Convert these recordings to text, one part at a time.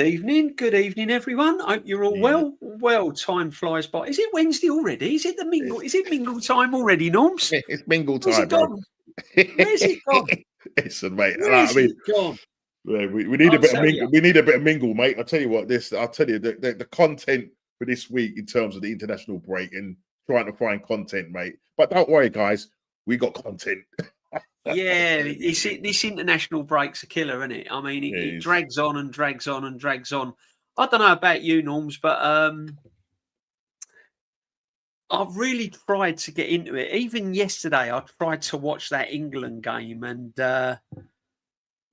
Good evening, everyone. Hope you're all Yeah. well. Well, time flies by. Is it Wednesday already? Is it the mingle? Is it mingle time already, Norms? It's mingle Where's time, it bro. gone? Where's it gone? Listen, mate. Where's I mean, it gone? we need a I'll bit of tell mingle. you. We need a bit of mingle, mate. I'll tell you what. I'll tell you the content for this week in terms of the international break and trying to find content, mate. But don't worry, guys. We got content. Yeah, this international break's a killer, isn't it? I mean, it It is. drags on and drags on and drags on. I don't know about you, Norms, but I've really tried to get into it. Even yesterday, I tried to watch that England game, and I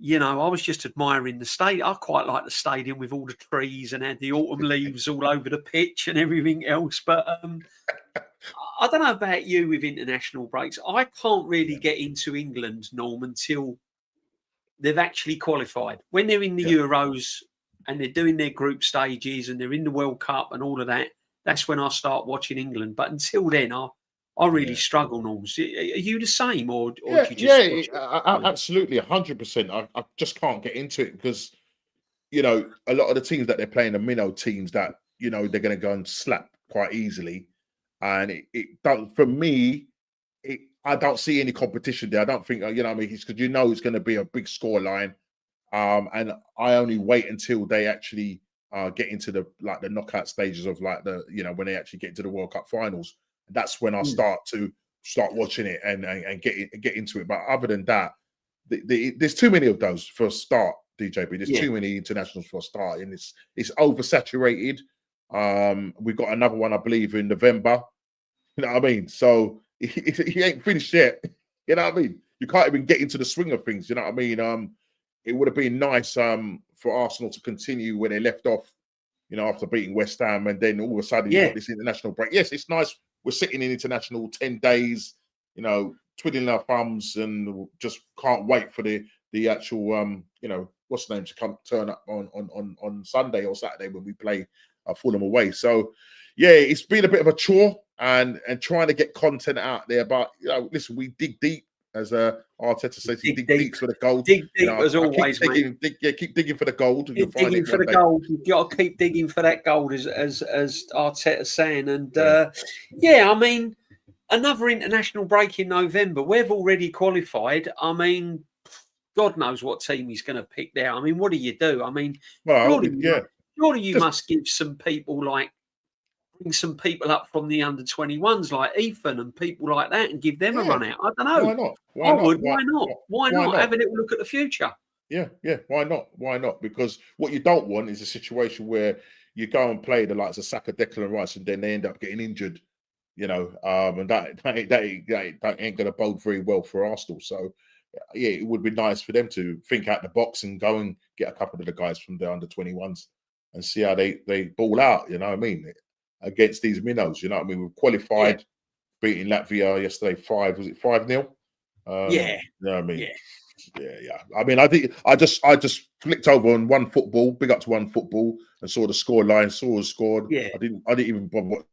was just admiring the stadium. I quite like the stadium with all the trees and had the autumn leaves all over the pitch and everything else. But I don't know about you with international breaks. I can't really get into England, Norm, until they've actually qualified. When they're in the Euros and they're doing their group stages and they're in the World Cup and all of that, that's when I start watching England. But until then, I really struggle, Norms. Are you the same, or do you just absolutely, 100%. I just can't get into it because a lot of the teams that they're playing are minnow teams that they're going to go and slap quite easily, and it don't for me. I don't see any competition there. I don't think I mean, it's because it's going to be a big score line, and I only wait until they actually get into the knockout stages of when they actually get to the World Cup finals. That's when I start watching it and get into it. But other than that, there's too many of those for a start, DjB. There's too many internationals for a start, and it's oversaturated. We've got another one, I believe, in November. You know what I mean? So he ain't finished yet. You know what I mean? You can't even get into the swing of things. You know what I mean? It would have been nice for Arsenal to continue where they left off, after beating West Ham, and then all of a sudden you've got this international break. Yes, it's nice. We're sitting in international 10 days, twiddling our thumbs, and just can't wait for the actual what's the name to turn up on Sunday or Saturday when we play Fulham away. So yeah, it's been a bit of a chore and trying to get content out there. But listen, we dig deep, as Arteta says, he dig deep for the gold. Dig deep as always, keep digging for the gold. Keep digging for the gold. You've got to keep digging for that gold, as Arteta's saying. And I mean, another international break in November. We've already qualified. I mean, God knows what team he's going to pick there. I mean, what do you do? I mean, surely you must give some people bring some people up from the under-21s like Ethan and people like that and give them a run out. I don't know. Why not? Why not? Have a little look at the future. Yeah. Why not? Why not? Because what you don't want is a situation where you go and play the likes of Saka, Declan Rice, and then they end up getting injured. And that ain't going to bode very well for Arsenal. So yeah, it would be nice for them to think out the box and go and get a couple of the guys from the under-21s and see how they ball out. You know what I mean? Against these minnows, you know what I mean? We've qualified, beating Latvia yesterday 5-0? You know what I mean? Yeah. I mean, I just flicked over on One Football, big up to One Football, and saw the score line, saw who scored. Yeah. I didn't even bother watching.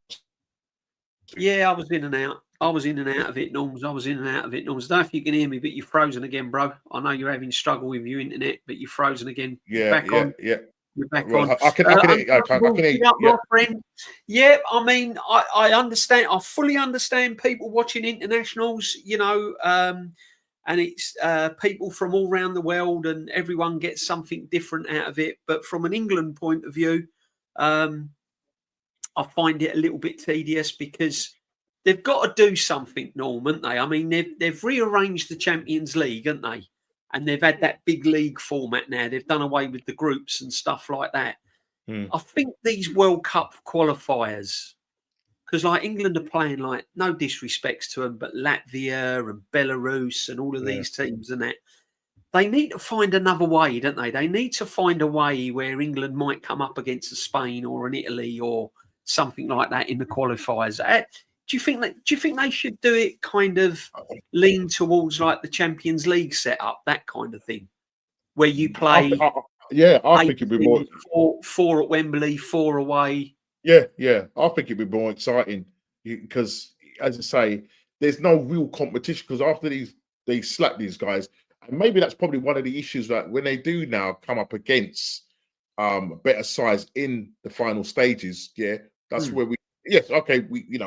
Yeah, I was in and out. I was in and out of it, Norms. I don't know if you can hear me, but you're frozen again, bro. I know you're having struggle with your internet, but you're frozen again. Yeah. You're back on. I can hear you. My friend. Yeah, I mean, I understand. I fully understand people watching internationals, and it's people from all around the world, and everyone gets something different out of it. But from an England point of view, I find it a little bit tedious because they've got to do something, Norm, haven't they? I mean, they've rearranged the Champions League, haven't they? And they've had that big league format now. They've done away with the groups and stuff like that. I think these World Cup qualifiers, because England are playing no disrespects to them, but Latvia and Belarus and all of these teams and that, they need to find another way, don't they? They need to find a way where England might come up against a Spain or an Italy or something like that in the qualifiers. Do you think they should do it kind of lean towards the Champions League setup, that kind of thing, where you play? I think it'd be more four at Wembley, 4 away. Yeah. I think it'd be more exciting because, as I say, there's no real competition. Because after they slap these guys, and maybe that's probably one of the issues that when they do now come up against better sides in the final stages. Yeah, that's where we. Yes, okay. We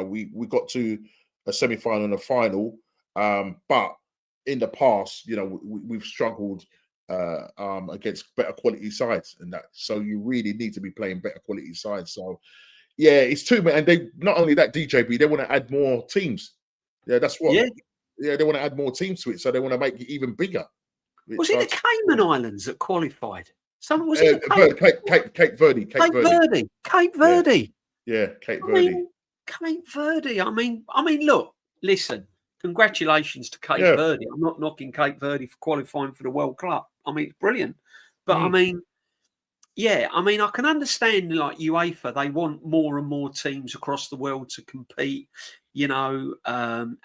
got to a semi-final and a final, but in the past, we've struggled against better quality sides, and that. So you really need to be playing better quality sides. So yeah, it's too many, and they not only that DjB, they want to add more teams. Yeah, that's what. Yeah. Yeah, they want to add more teams to it, so they want to make it even bigger. Was it the Cayman Islands that qualified? Was it the Cape Verde? Cape Verde. Cape Verde. Yeah, Cape Verde. Cape Verde. I mean, look, listen. Congratulations to Cape Verde. I'm not knocking Cape Verde for qualifying for the World Cup. I mean, it's brilliant. But I mean, yeah, I mean, I can understand like UEFA, they want more and more teams across the world to compete, and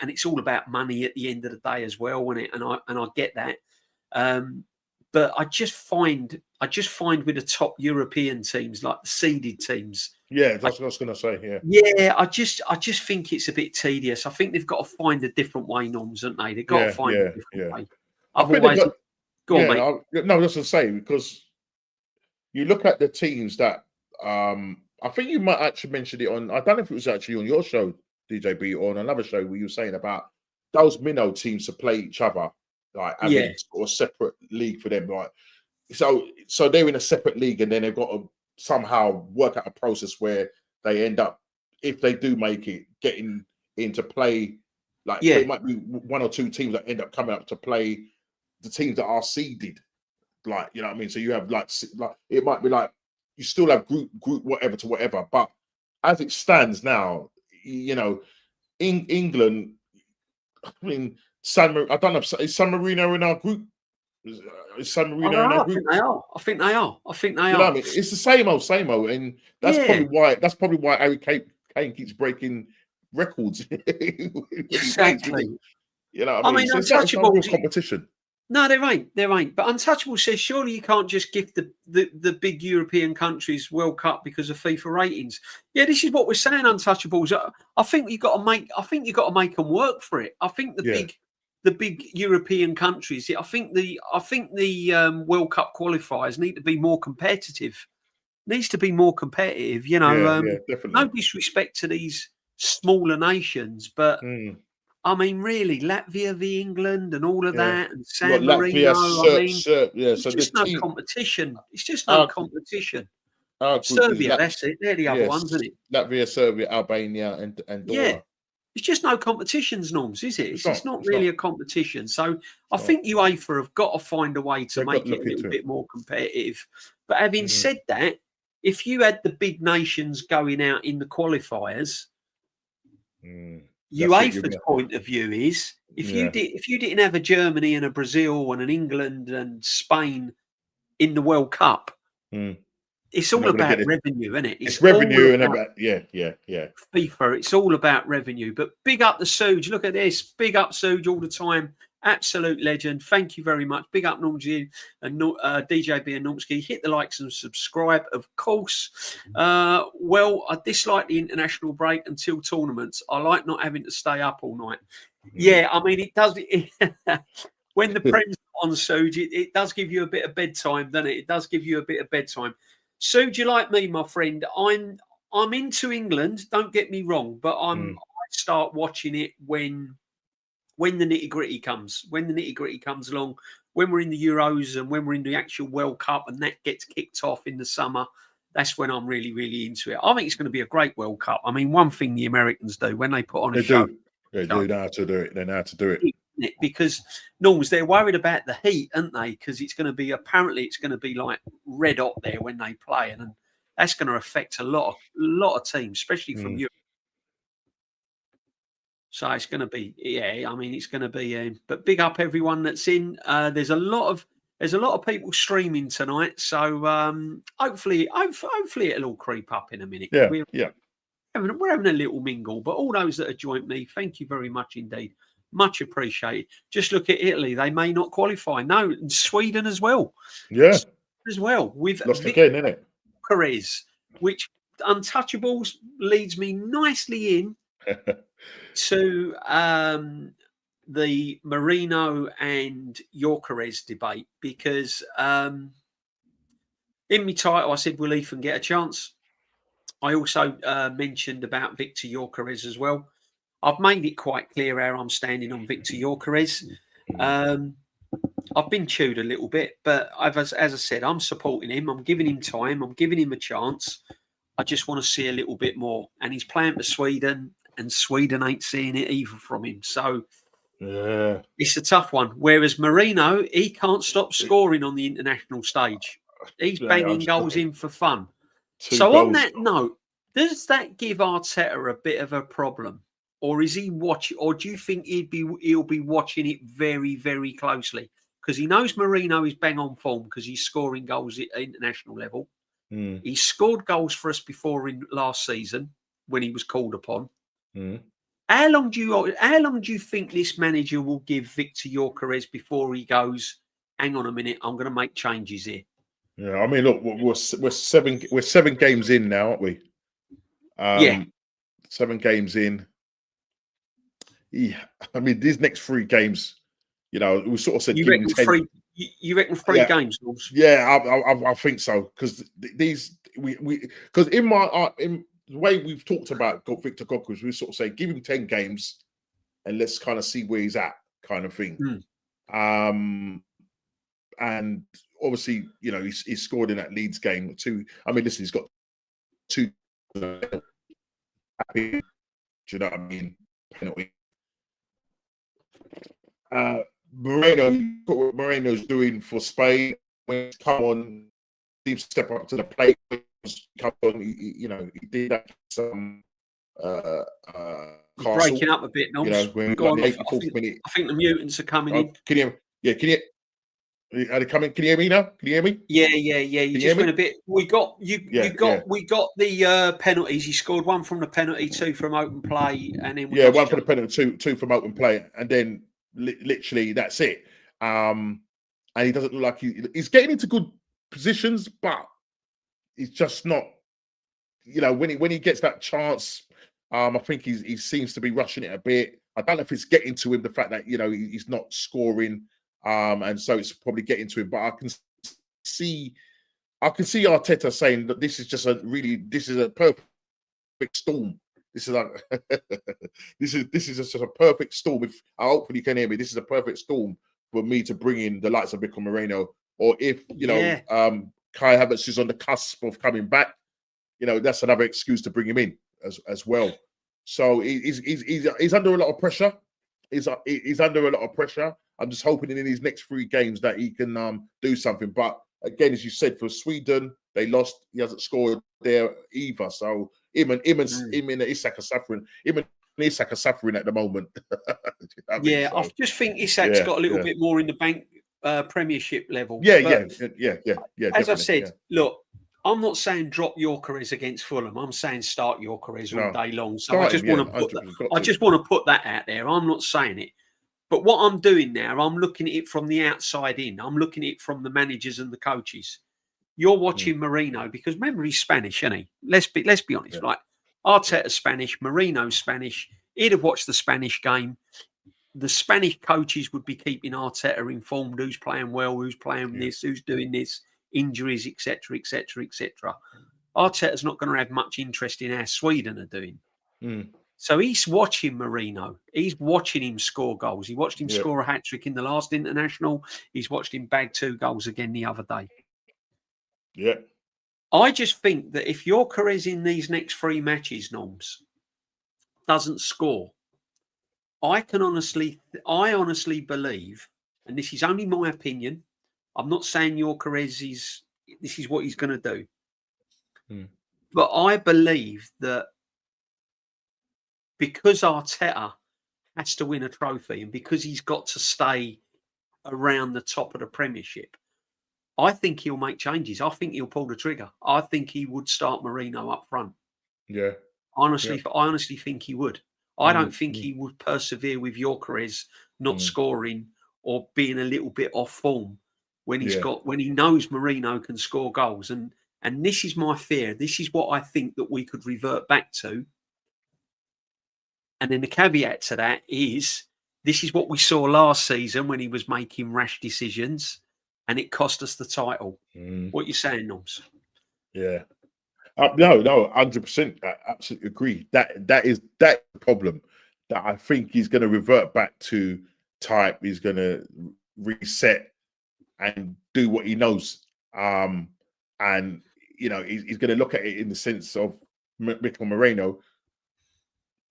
it's all about money at the end of the day as well, isn't it? And I get that. But I just find with the top European teams, like the seeded teams. Yeah, that's what I was going to say. Yeah. Yeah, I just think it's a bit tedious. I think they've got to find a different way, Norms, haven't they? They've got to find a different way. Go on, mate. No, just to say, because you look at the teams that I think you might actually mention it on. I don't know if it was actually on your show, DjB, or on another show where you were saying about those minnow teams to play each other, like having a separate league for them. Like, so they're in a separate league, and then they've got to somehow work out a process where they end up, if they do make it, getting into play. Like, there might be one or two teams that end up coming up to play the teams that are seeded. Like, you know what I mean? So you have like it might be like you still have group whatever to whatever, but as it stands now, in England, I mean, I don't know, is San Marino in our group? Is San Marino in our group? I think they are. You know what I mean? It's the same old, and that's probably why Harry Kane keeps breaking records. Exactly. You know what I mean? So it's not real competition. No, there ain't. But Untouchable says surely you can't just give the big European countries World Cup because of FIFA ratings. Yeah, this is what we're saying, Untouchables. I think you got to make them work for it. I think the big European countries. I think the World Cup qualifiers need to be more competitive. Needs to be more competitive. Definitely. No disrespect to these smaller nations, but. I mean, really, Latvia v England and all of that, and San Marino. It's just no competition. It's just no competition. Serbia, that's it. They're the other ones, isn't it? Latvia, Serbia, Albania, and Andorra. Yeah, it's just no competitions, Norms, is it? It's not really a competition. So I think UEFA have got to find a way to make it a little bit more competitive. But having said that, if you had the big nations going out in the qualifiers. UEFA's point of view is if you didn't have a Germany and a Brazil and an England and Spain in the World Cup, it's all about revenue, isn't it? It's revenue and about FIFA. It's all about revenue. But big up the Suge. Look at this. Big up Suge all the time. Absolute legend. Thank you very much. Big up Normsky and DjB and Normsky. Hit the likes and subscribe, of course. Well, I dislike the international break until tournaments. I like not having to stay up all night. Yeah, I mean, it does. When the Prem's on, Suge, it does give you a bit of bedtime, doesn't it? It does give you a bit of bedtime. Suge, you like me, my friend. I'm into England. Don't get me wrong, but I start watching it when the nitty-gritty comes, along, when we're in the Euros and when we're in the actual World Cup and that gets kicked off in the summer, that's when I'm really, really into it. I think it's going to be a great World Cup. I mean, one thing the Americans do when they put on a show. They do know how to do it. They know how to do it. Because, Norms, they're worried about the heat, aren't they? Because it's going to be like red hot there when they play. And that's going to affect a lot of teams, especially from Europe. So it's going to be, it's going to be. But big up everyone that's in. There's a lot of people streaming tonight. So hopefully it'll all creep up in a minute. We're having a little mingle. But all those that have joined me, thank you very much indeed. Much appreciated. Just look at Italy; they may not qualify. No, Sweden as well. Yeah, as well with lost again, isn't it? Perez, which Untouchables leads me nicely in. To the Marino and Gyökeres debate because In my title, I said, will Ethan get a chance? I also mentioned about Victor Gyökeres as well. I've made it quite clear how I'm standing on Victor Gyökeres. I've been chewed a little bit, but as I said, I'm supporting him. I'm giving him time. I'm giving him a chance. I just want to see a little bit more. And he's playing for Sweden, and Sweden ain't seeing it either from him. So it's a tough one. Whereas Marino, he can't stop scoring on the international stage. He's banging goals in for fun. So on that note, does that give Arteta a bit of a problem? Or is he watching? Or do you think he'll be watching it very, very closely? Because he knows Marino is bang on form because he's scoring goals at international level. He scored goals for us before in last season when he was called upon. How long do you think this manager will give Victor Gyökeres before he goes, hang on a minute, I'm going to make changes here? Yeah, I mean, look, we're 7 games in now, aren't we? Yeah. 7 games in. Yeah, I mean, these next 3 games, we sort of said you give reckon him 10. You reckon 3 games, Lawrence? Yeah, I think so because because in the way we've talked about Victor Gyökeres, we sort of say give him 10 games and let's kind of see where he's at, kind of thing. And obviously, he's scored in that Leeds game 2. I mean, listen, he's got 2. Happy, do you know what I mean? Penalty. What Moreno's doing for Spain when he's come on, seems to step up to the plate. Come on, he did that. Breaking up a bit, Knowles. When we got the 84th minute. I think the mutants are coming in. Can you? Yeah, can you? Are they coming? Can you hear me now? Can you hear me? Yeah. You just went a bit. We got the penalties. He scored 1 from the penalty, 2 from open play, and then 1 from the penalty, 2 from open play, and then literally that's it. And he doesn't look like he's getting into good positions, but he's just not. When he gets that chance, I think he seems to be rushing it a bit. I don't know if it's getting to him the fact that he's not scoring. And so it's probably getting to him, but I can see Arteta saying that this is a perfect storm. This is this is just a perfect storm. If hopefully you can hear me, this is a perfect storm for me to bring in the likes of Vico Moreno, or if Kai Havertz is on the cusp of coming back, that's another excuse to bring him in as well. So he's under a lot of pressure. He's under a lot of pressure. I'm just hoping in these next 3 games that he can do something. But again, as you said, for Sweden, they lost. He hasn't scored there either. So him and Isak are suffering. Him and Isak are suffering at the moment. I just think Isak's got a little bit more in the bank, Premiership level. Yeah. As I said, look, I'm not saying drop Gyökeres against Fulham. I'm saying start Gyökeres all day long. So I just want to put that out there. I'm not saying it. But what I'm doing now, I'm looking at it from the outside in. I'm looking at it from the managers and the coaches. You're watching Marino because remember he's Spanish, isn't he? Let's be honest, right? Arteta's Spanish, Marino's Spanish. He'd have watched the Spanish game. The Spanish coaches would be keeping Arteta informed who's playing well, who's playing this, who's doing this, injuries, etc., etc., etc. Arteta's not going to have much interest in how Sweden are doing. So he's watching Marino. He's watching him score goals. He watched him score a hat-trick in the last international. He's watched him bag 2 goals again the other day. Yeah. I just think that if Gyökeres in these next 3 matches, Norms, doesn't score, I honestly believe, and this is only my opinion, I'm not saying Gyökeres this is what he's going to do. But I believe that because Arteta has to win a trophy and because he's got to stay around the top of the Premiership, I think he'll make changes. I think he'll pull the trigger. I think he would start Marino up front. Yeah. I honestly think he would. I don't think he would persevere with Gyökeres not scoring or being a little bit off form when he knows Marino can score goals. And this is my fear. This is what I think that we could revert back to. And then the caveat to that is this is what we saw last season when he was making rash decisions. and it cost us the title. Mm. What you saying, Norms? Yeah. No, 100%. I absolutely agree. That is the problem. That I think he's going to revert back to type. He's going to reset and do what he knows. And he's going to look at it in the sense of Mikel Moreno.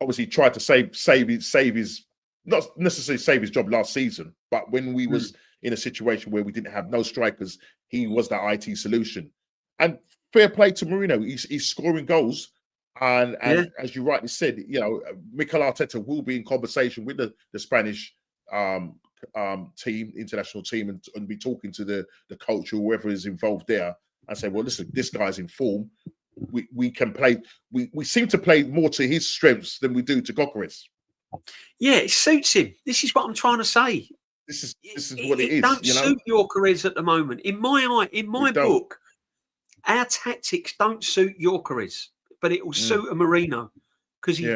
Obviously, tried to save his not necessarily save his job last season, but when we was in a situation where we didn't have no strikers, he was that IT solution. And fair play to Marino. He's scoring goals. And as you rightly said, Mikel Arteta will be in conversation with the Spanish team, international team, and be talking to the coach or whoever is involved there and say, well, listen, this guy's in form. We can play. We seem to play more to his strengths than we do to Gyökeres. Yeah, it suits him. This is what I'm trying to say. This is what it is. It don't suit Gyökeres at the moment. In my book, our tactics don't suit Gyökeres, but it will suit a Marino because he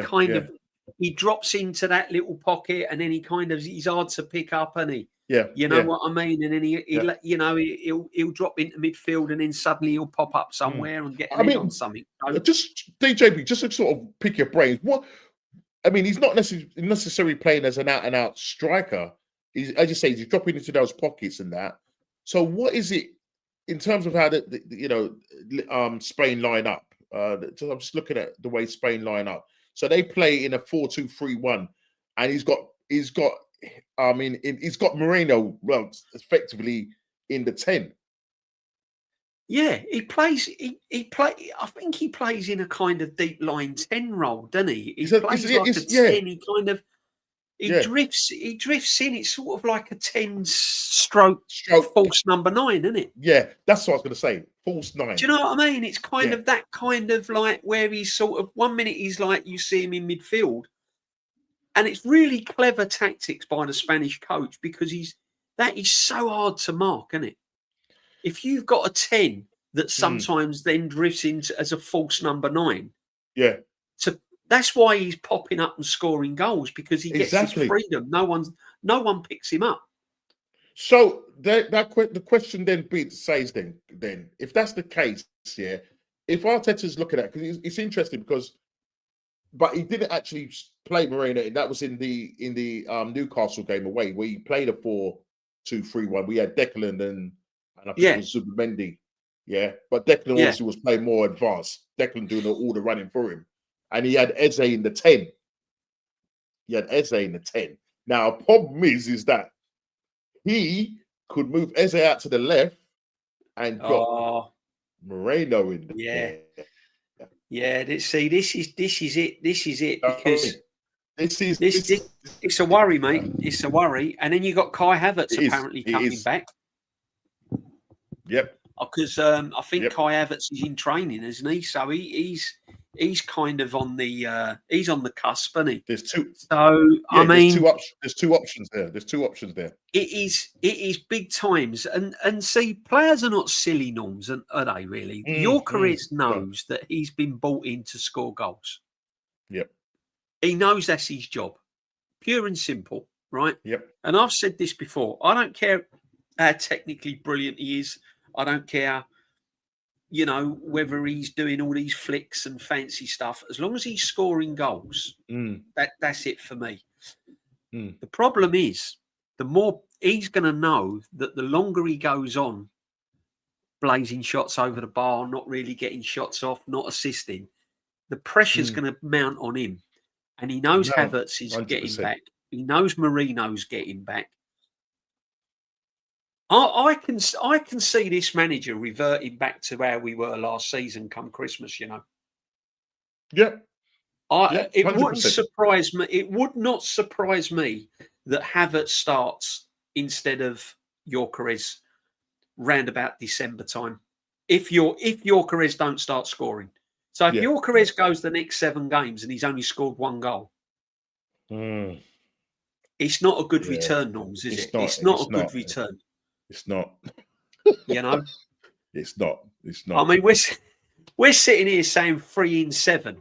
he drops into that little pocket and then he's hard to pick up, and you know what I mean. And then he'll drop into midfield and then suddenly he'll pop up somewhere and get on something. Just DjB, just to sort of pick your brains. He's not necessarily playing as an out-and-out striker. He's, as you say, he's dropping into those pockets and that. So what is it in terms of how Spain line up? I'm just looking at the way Spain line up. So they play in a 4-2-3-1, and he's got Moreno effectively in the 10. Yeah, he plays. I think he plays in a kind of deep line 10 role, doesn't he? He plays like a 10. He kind of drifts. He drifts in. It's sort of like a 10 stroke false number 9, isn't it? Yeah, that's what I was going to say. False 9. Do you know what I mean? It's kind of that kind of like where he's sort of 1 minute he's like you see him in midfield, and it's really clever tactics by the Spanish coach because that is so hard to mark, isn't it? If you've got a 10 that sometimes then drifts into as a false number 9, so that's why he's popping up and scoring goals because he gets his freedom. No one picks him up. So the question then says then if that's the case, if Arteta's looking at, because it's interesting but he didn't actually play Moreno. That was in the Newcastle game away where he played a 4-2-3-1. We had Declan and I think it was Zubimendi. Yeah. But Declan obviously was playing more advanced. Declan doing all the running for him. And he had Eze in the 10. Now, the problem is that he could move Eze out to the left and got Moreno in there. Yeah, this is it. This is it because it's a worry, mate. It's a worry. And then you got Kai Havertz apparently coming back. Yep. Because I think Kai Havertz is in training, isn't he? So he's kind of on the he's on the cusp, isn't he? There's two. So there's two options there. There's two options there. It is big times, and see, players are not silly, Norms, are they? Really, Gyökeres knows that he's been brought in to score goals. Yep. He knows that's his job, pure and simple, right? Yep. And I've said this before. I don't care how technically brilliant he is. I don't care, whether he's doing all these flicks and fancy stuff. As long as he's scoring goals, that's it for me. The problem is, the more he's going to know that the longer he goes on, blazing shots over the bar, not really getting shots off, not assisting, the pressure's going to mount on him. And he knows Havertz is 100%. Getting back. He knows Marino's getting back. I can see this manager reverting back to where we were last season come Christmas, Yeah. It wouldn't surprise me. It would not surprise me that Havertz starts instead of Gyökeres round about December time. If Gyökeres don't start scoring. So if Gyökeres goes the next 7 games and he's only scored 1 goal, it's not a good return, Norms, is it? It's not a good return. It's not. It's not. I mean, we're sitting here saying 3 in 7.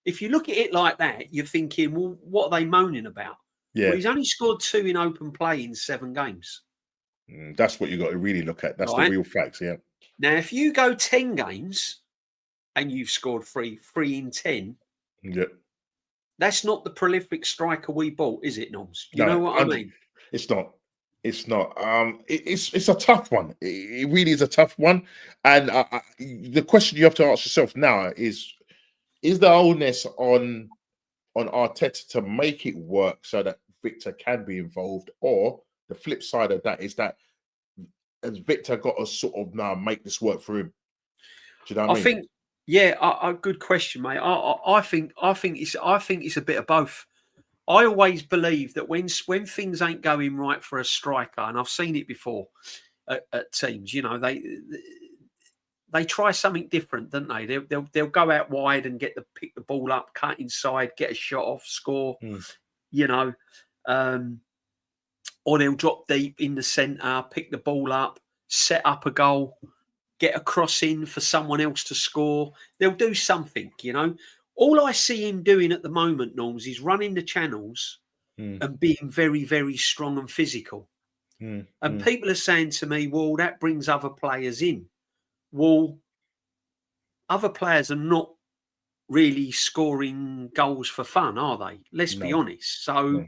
If you look at it like that, you're thinking, well, what are they moaning about? Yeah. Well, he's only scored 2 in open play in 7 games. That's what you got to really look at. That's the real facts. Yeah. Now, if you go 10 games and you've scored 3 in 10, Yeah. that's not the prolific striker we bought, is it, Noms? Do you No, know what I mean? It's not. It's not. It's a tough one. It really is a tough one. And the question you have to ask yourself now is the onus on Arteta to make it work so that Victor can be involved, or the flip side of that is that has Victor got to sort of now make this work for him? Do you know what I mean? Think, yeah, good question, mate. I think it's a bit of both. I always believe that when things ain't going right for a striker, and I've seen it before at teams, you know, they try something different, don't they? They'll go out wide and pick the ball up, cut inside, get a shot off, score. You know, or they'll drop deep in the centre, pick the ball up, set up a goal, get a cross in for someone else to score. They'll do something, you know. All I see him doing at the moment, Norms, is running the channels and being very, very strong and physical. And people are saying to me, well, that brings other players in. Well, other players are not really scoring goals for fun, are they? Let's be honest. So,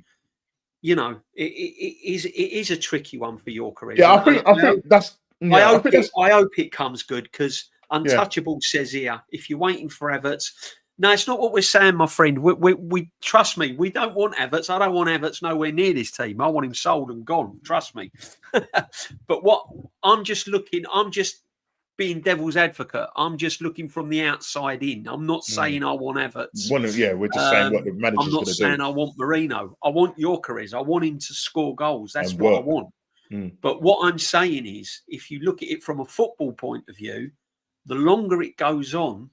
you know, it is a tricky one for your career. Yeah, I think that's. Yeah, I hope it comes good, because Untouchable says here, if you're waiting for Havertz, no, it's not what we're saying, my friend. We trust me, we don't want Havertz. I don't want Havertz nowhere near this team. I want him sold and gone. Trust me. But what I'm just being devil's advocate. I'm just looking from the outside in. I'm not saying I want Havertz. We're just saying what the manager's going to do. I'm not saying I want Marino. I want Gyökeres. I want him to score goals. That's what I want. But what I'm saying is, if you look at it from a football point of view, the longer it goes on,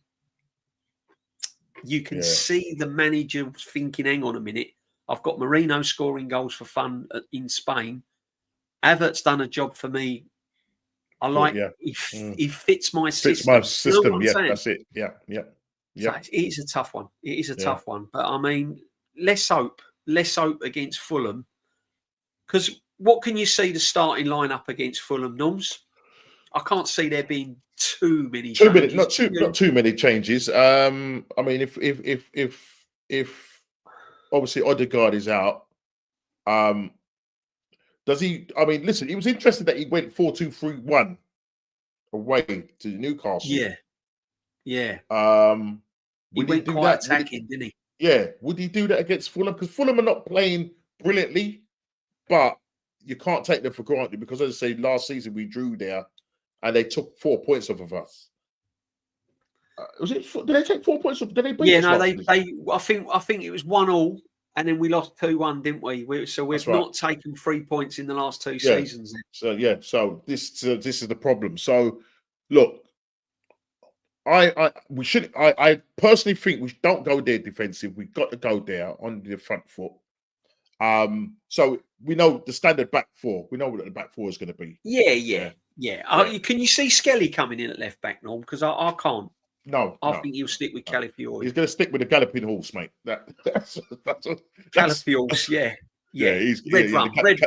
you can see the manager thinking, hang on a minute, I've got Marino scoring goals for fun in Spain. Havertz done a job for me. I like he fits my system. Fits my system. You know that's it. Yeah. So it is a tough one. It is a tough one. But I mean, let's hope against Fulham. Because what can you see the starting lineup against Fulham, Noms? I can't see there being too many changes. Not too many changes. I mean, if obviously Odegaard is out, does he? I mean, listen, it was interesting that he went 4-2-3-1 away to Newcastle. Yeah. He went quite attacking, didn't he? Yeah. Would he do that against Fulham? Because Fulham are not playing brilliantly, but you can't take them for granted, because, as I say, last season we drew there and they took 4 points off of us. Did they take 4 points off? Did they beat us? Yeah, no, I think it was 1-1, and then we lost 2-1, didn't we? We've not taken 3 points in the last two seasons. Then. So this is the problem. So look, I personally think we don't go there defensive. We've got to go there on the front foot. So we know the standard back four. We know what the back four is going to be. Yeah. Can you see Skelly coming in at left back, Norm? Because I can't. No, I think he'll stick with Calafiori. He's going to stick with the galloping horse, mate. That's Calafiori, yeah. He's Red Rum. Red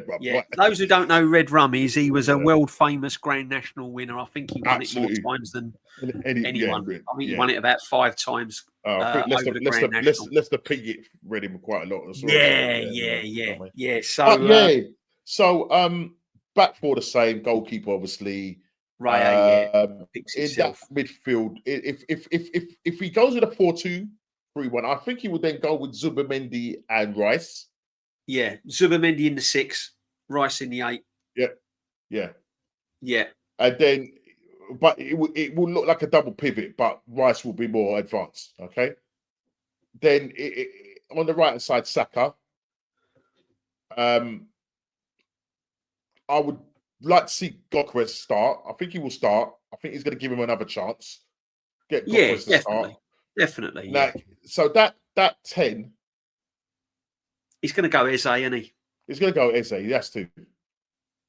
Rum. Yeah. Right. Those who don't know Red Rum he was a world famous Grand National winner. I think he won it more times than anyone. I think he won it about 5 times. Leicester pig it read him quite a lot as well. Yeah. So back for the same goalkeeper, obviously. Right. In that midfield, if he goes with a 4-2-3-1, I think he would then go with Zubimendi and Rice. Yeah, Zubimendi in the 6, Rice in the 8. Yeah. And then, but it will look like a double pivot, but Rice will be more advanced. Okay. Then on the right hand side, Saka. I would like to see Gyökeres start. I think he will start. I think he's going to give him another chance. Get Gyökeres to start. Definitely. Now, so that 10. He's going to go Eze, isn't he? He's going to go Eze. He has to.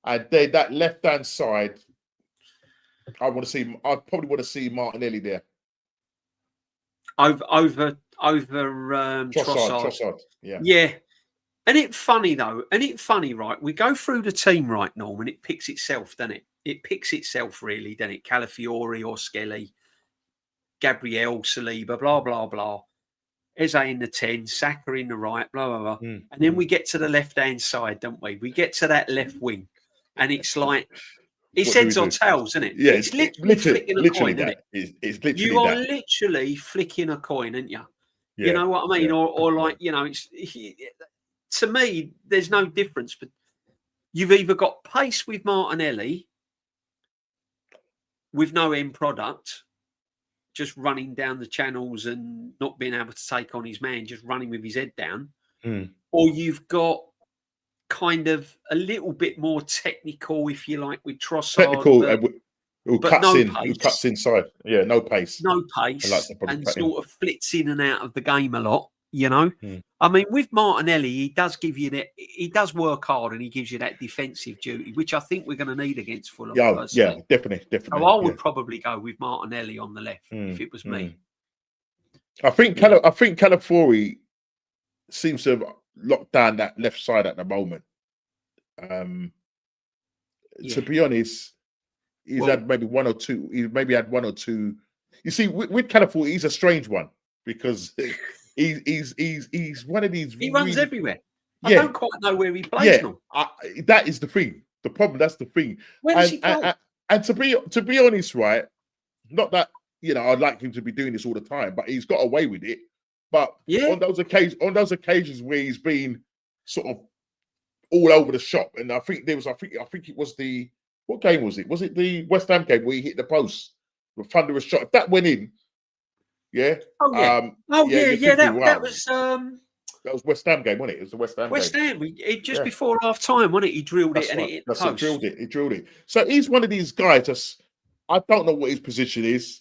And then that left hand side, I probably want to see Martinelli there. Over Trossard. Yeah. And it's funny though, right? We go through the team right, Norm, and it picks itself, doesn't it? It picks itself really, doesn't it? Calafiori or Skelly, Gabriel, Saliba, blah, blah, blah. Eze in the 10, Saka in the right, blah, blah, blah. And then we get to the left-hand side, don't we? We get to that left wing. And it's like, it's heads or tails, isn't it? Yeah, it's literally flicking a coin, that. Isn't it? It's literally you are that. literally flicking a coin, aren't you? Yeah, you know what I mean? yeah, or like, you know, to me, there's no difference. But you've either got pace with Martinelli with no end product, just running down the channels and not being able to take on his man, just running with his head down, or you've got kind of a little bit more technical, if you like, with Trossard, who cuts inside. Yeah, no pace, and sort of flits in and out of the game a lot. You know, I mean, with Martinelli, he does give you that. He does work hard, and he gives you that defensive duty, which I think we're going to need against Fulham. Yeah, definitely. So I would probably go with Martinelli on the left if it was me. I think Calafiori seems to have locked down that left side at the moment. To be honest, he's had maybe one or two. He's maybe had one or two. You see, with Calafiori, he's a strange one because. He's one of these. He runs everywhere. I don't quite know where he plays. Yeah, that is the thing. The problem. That's the thing. Where does he play? And to be honest, right? Not that I'd like him to be doing this all the time, but he's got away with it. But on those occasions where he's been sort of all over the shop, and I think it was what game was it? Was it the West Ham game where he hit the post with thunderous shot? If that went in. Yeah. Oh yeah. That was West Ham game, wasn't it? It was the West Ham. West Ham. Just before half time, wasn't it? He drilled it and it hit the post. He drilled it. So he's one of these guys. I don't know what his position is,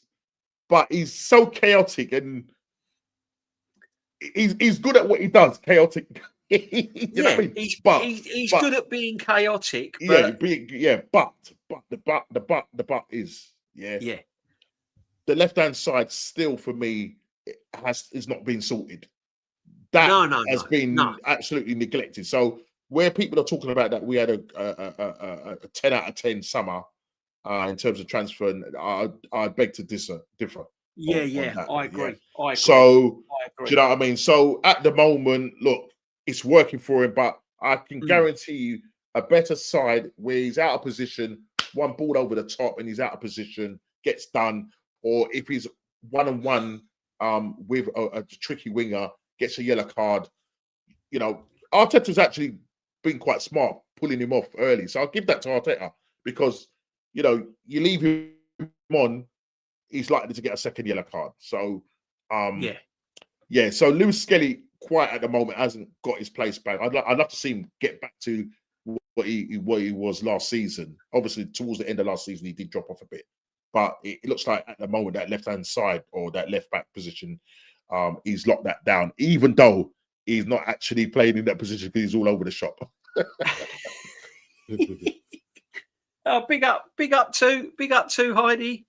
but he's so chaotic and he's good at what he does. Chaotic. You know what I mean? He's good at being chaotic. But... But the but is the left-hand side still, for me, is not being sorted. That has been absolutely neglected. So where people are talking about that, we had a 10 out of 10 summer in terms of transfer, and I beg to differ. I agree. So, do you know what I mean? So at the moment, look, it's working for him, but I can guarantee you a better side where he's out of position, one ball over the top, and he's out of position, gets done. Or if he's one-on-one with a tricky winger, gets a yellow card, Arteta's actually been quite smart pulling him off early. So I'll give that to Arteta because, you leave him on, he's likely to get a second yellow card. So, So Lewis Skelly, quite at the moment, hasn't got his place back. I'd love to see him get back to what he was last season. Obviously, towards the end of last season, he did drop off a bit. But it looks like at the moment that left-hand side or that left-back position, he's locked that down, even though he's not actually playing in that position because he's all over the shop. Big up to Heidi.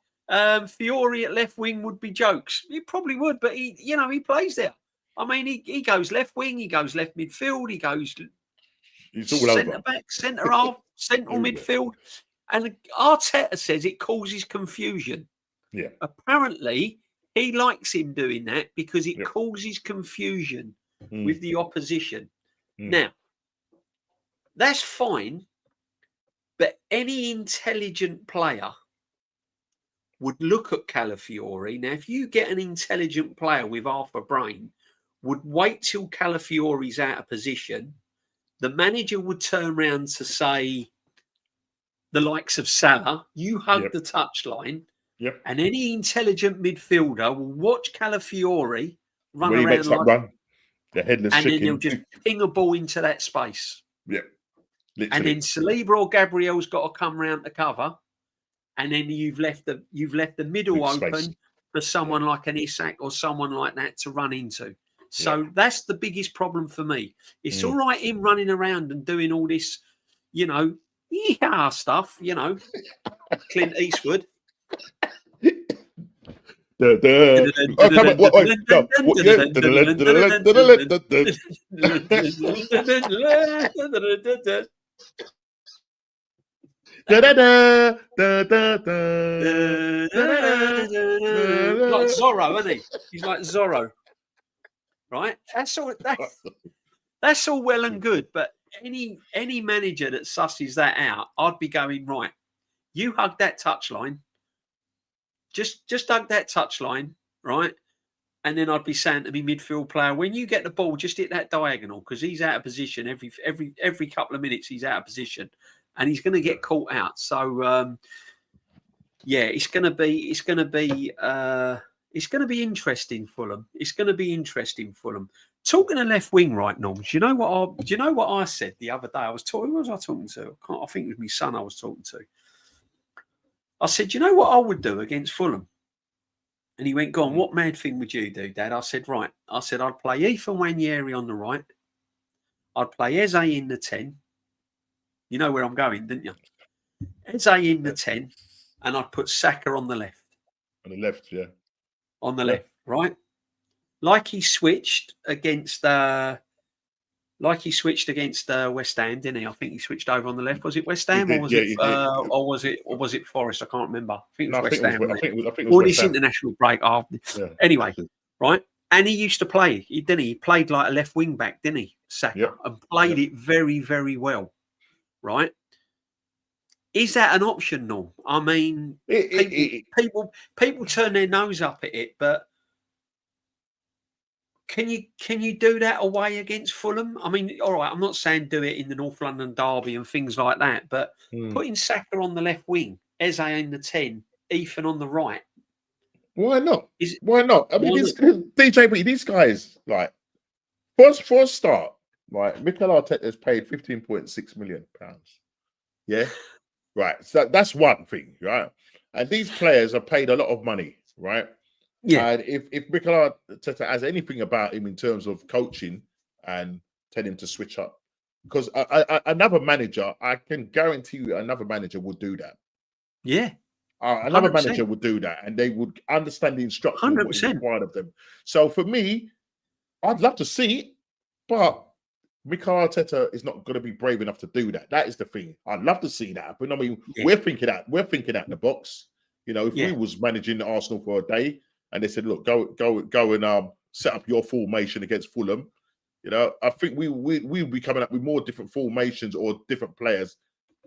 Fiore at left wing would be jokes. He probably would, but he plays there. I mean, he goes left wing, he goes left midfield, he goes centre back, centre half, central midfield. And Arteta says it causes confusion. Yeah. Apparently, he likes him doing that because it causes confusion with the opposition. Now, that's fine, but any intelligent player would look at Calafiori. Now, if you get an intelligent player with half a brain, would wait till Calafiori's out of position. The manager would turn around to say, the likes of Salah, you hug the touchline, and any intelligent midfielder will watch Calafiori run when around he makes that run, the headless and chicken. then he'll just ping a ball into that space. Yeah, literally. And then Saliba or Gabriel's got to come round to cover, and then you've left the middle big open space for someone like an Isak or someone like that to run into. So that's the biggest problem for me. It's all right him running around and doing all this, stuff, Clint Eastwood. Oh, come on. Wait, no. What, yeah. Like Zorro, isn't he? He's like Zorro, right? That's all well and good, but any manager that susses that out, I'd be going, right, you hug that touchline, just hug that touchline, right? And then I'd be saying to me midfield player, when you get the ball, just hit that diagonal, because he's out of position every couple of minutes. He's out of position, and he's going to get caught out. So yeah, it's going to be interesting, Fulham. It's going to be interesting, Fulham. Talking of left wing, right, Norm? Do you know what I said the other day? Who was I talking to? I think it was my son I was talking to. I said, you know what I would do against Fulham? And he went, go on, what mad thing would you do, Dad? I said, right. I said, I'd play Ethan Nwaneri on the right. I'd play Eze in the 10. You know where I'm going, didn't you? Eze in the 10. And I'd put Saka on the left. On the left, yeah. On the left, right? Like he switched against West Ham, didn't he? I think he switched over on the left. Was it West Ham or was it Forest? I can't remember. I think it was West Ham. I think it was all West this Ham. international break after. Yeah. Anyway, right? And he used to play, didn't he? He played like a left wing back, didn't he? Saka, and played it very, very well, right? Is that an option, Norm? I mean, people turn their nose up at it, but can you do that away against Fulham? I mean, all right, I'm not saying do it in the North London derby and things like that, but putting Saka on the left wing, Eze in the 10, Ethan on the right. Why not? Why not? I mean, DjB, these guys, like, for a start, right, Mikel Arteta has paid £15.6 million. Yeah? Right. So that's one thing, right? And these players are paid a lot of money, right? Yeah. And if Mikel Arteta has anything about him in terms of coaching and tell him to switch up, because another manager, I can guarantee you, another manager would do that. Yeah. Another 100%. Manager would do that, and they would understand the instruction of what is required of them. So for me, I'd love to see it, but Mikel Arteta is not going to be brave enough to do that. That is the thing. I'd love to see that happen. I mean, we're thinking out the box. You know, if we was managing Arsenal for a day and they said, "Look, go and set up your formation against Fulham," you know, I think we'll be coming up with more different formations or different players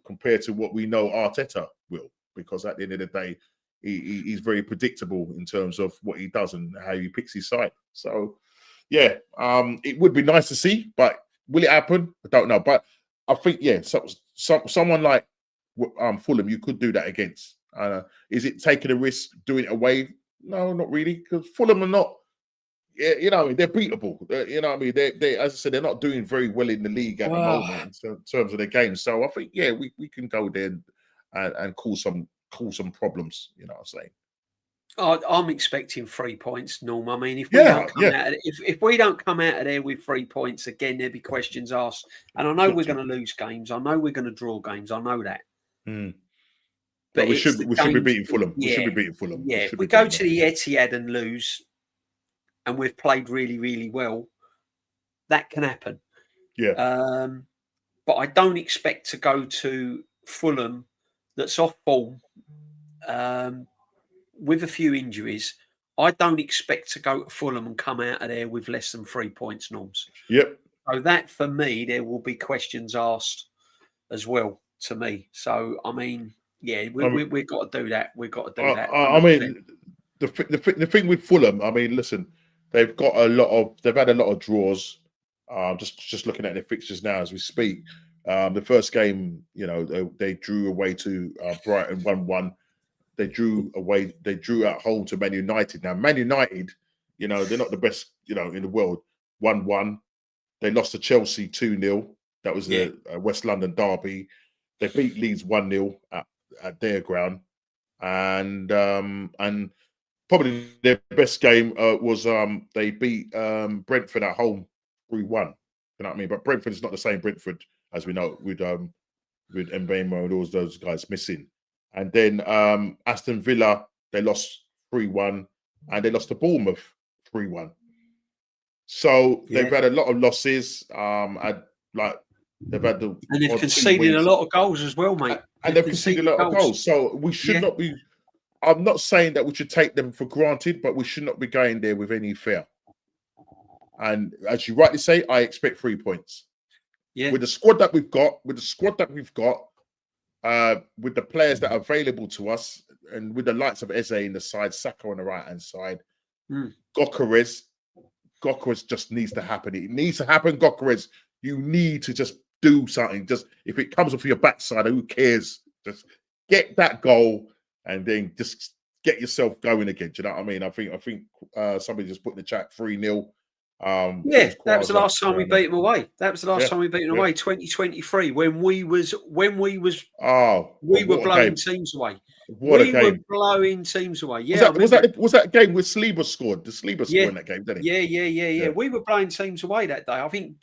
compared to what we know Arteta will. Because at the end of the day, he's very predictable in terms of what he does and how he picks his side. So, yeah, it would be nice to see, but will it happen? I don't know. But I think, someone like Fulham, you could do that against. Is it taking a risk doing it away? No, not really, because Fulham are not. You know, they're beatable. You know what I mean? They, as I said, they're not doing very well in the league at the moment in terms of their games. So I think, we can go there and cause some problems. You know what I'm saying? I'm expecting 3 points, Norm. I mean, if we don't come out of there with 3 points again, there'll be questions asked. And I know we're going to lose games. I know we're going to draw games. I know that. But we should be beating Fulham. We should be beating Fulham. Yeah, if we go to the Etihad and lose, and we've played really, really well, that can happen. Yeah. But I don't expect to go to Fulham that's off form with a few injuries. I don't expect to go to Fulham and come out of there with less than 3 points, Norms. Yep. So that, for me, there will be questions asked as well to me. So, I mean, we've got to do that. We've got to do that. 100%. I mean, the thing with Fulham, I mean, listen, they've had a lot of draws. Just looking at their fixtures now as we speak. The first game, you know, they drew away to Brighton 1-1. They drew at home to Man United. Now, Man United, you know, they're not the best, you know, in the world. 1-1. They lost to Chelsea 2-0. That was the West London derby. They beat Leeds 1-0 at their ground. And probably their best game was they beat Brentford at home 3-1. You know what I mean? But Brentford is not the same Brentford as we know with Mbemo and all those guys missing. And then Aston Villa, they lost 3-1 and they lost to Bournemouth 3-1. So they've had a lot of losses. They've had the and they've conceded a lot of goals as well, mate. And they've conceded a lot of goals. So we should not be. I'm not saying that we should take them for granted, but we should not be going there with any fear. And as you rightly say, I expect 3 points. Yeah. With the squad that we've got, with the players that are available to us, and with the likes of Eze in the side, Saka on the right hand side, Gyökeres just needs to happen. It needs to happen, Gyökeres. You need to just do something. Just if it comes off your backside, who cares? Just get that goal and then just get yourself going again. Do you know what I mean? I think somebody just put in the chat 3-0. That was the last time we beat them away. That was the last time we beat them away, 2023, when we were blowing teams away. We were blowing teams away. Yeah, was that a game where Saliba scored? The Saliba scored in that game, didn't he? Yeah. We were blowing teams away that day. I think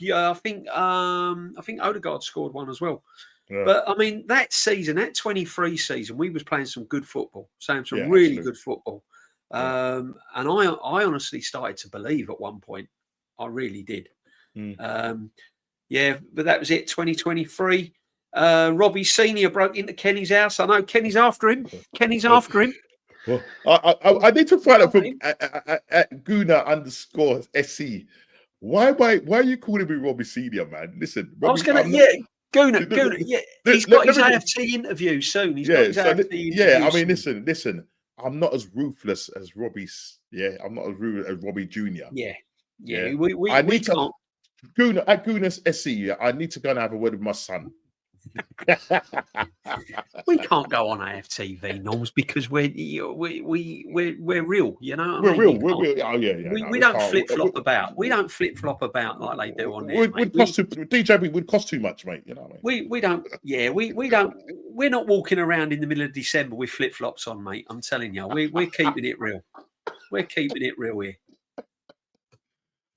Odegaard scored one as well. Yeah. But I mean, that season, that 23 season, we was playing some good football, some really good football. And I honestly started to believe at one point. I really did. But that was it. 2023. Robbie Senior broke into Kenny's house. I know Kenny's after him. Well, I need to find out from Guna_SC. Why are you calling me Robbie Senior, man? Listen, Robbie, I was gonna Guna. Yeah, he's got his AFT interview soon. He's got his AFT interview. I mean, listen. I'm not as ruthless as Robbie's. Yeah, I'm not as ruthless as Robbie Junior. Yeah. We can't. At Gunas SC, I need to go and have a word with my son. We can't go on AFTV norms because we're real, you know. We're real. Oh yeah. We don't flip flop about. We don't flip flop about like they do on there. DjB would cost too much, mate. You know what I mean? We don't. Yeah, we don't. We're not walking around in the middle of December with flip flops on, mate. I'm telling you, we're keeping it real. We're keeping it real here.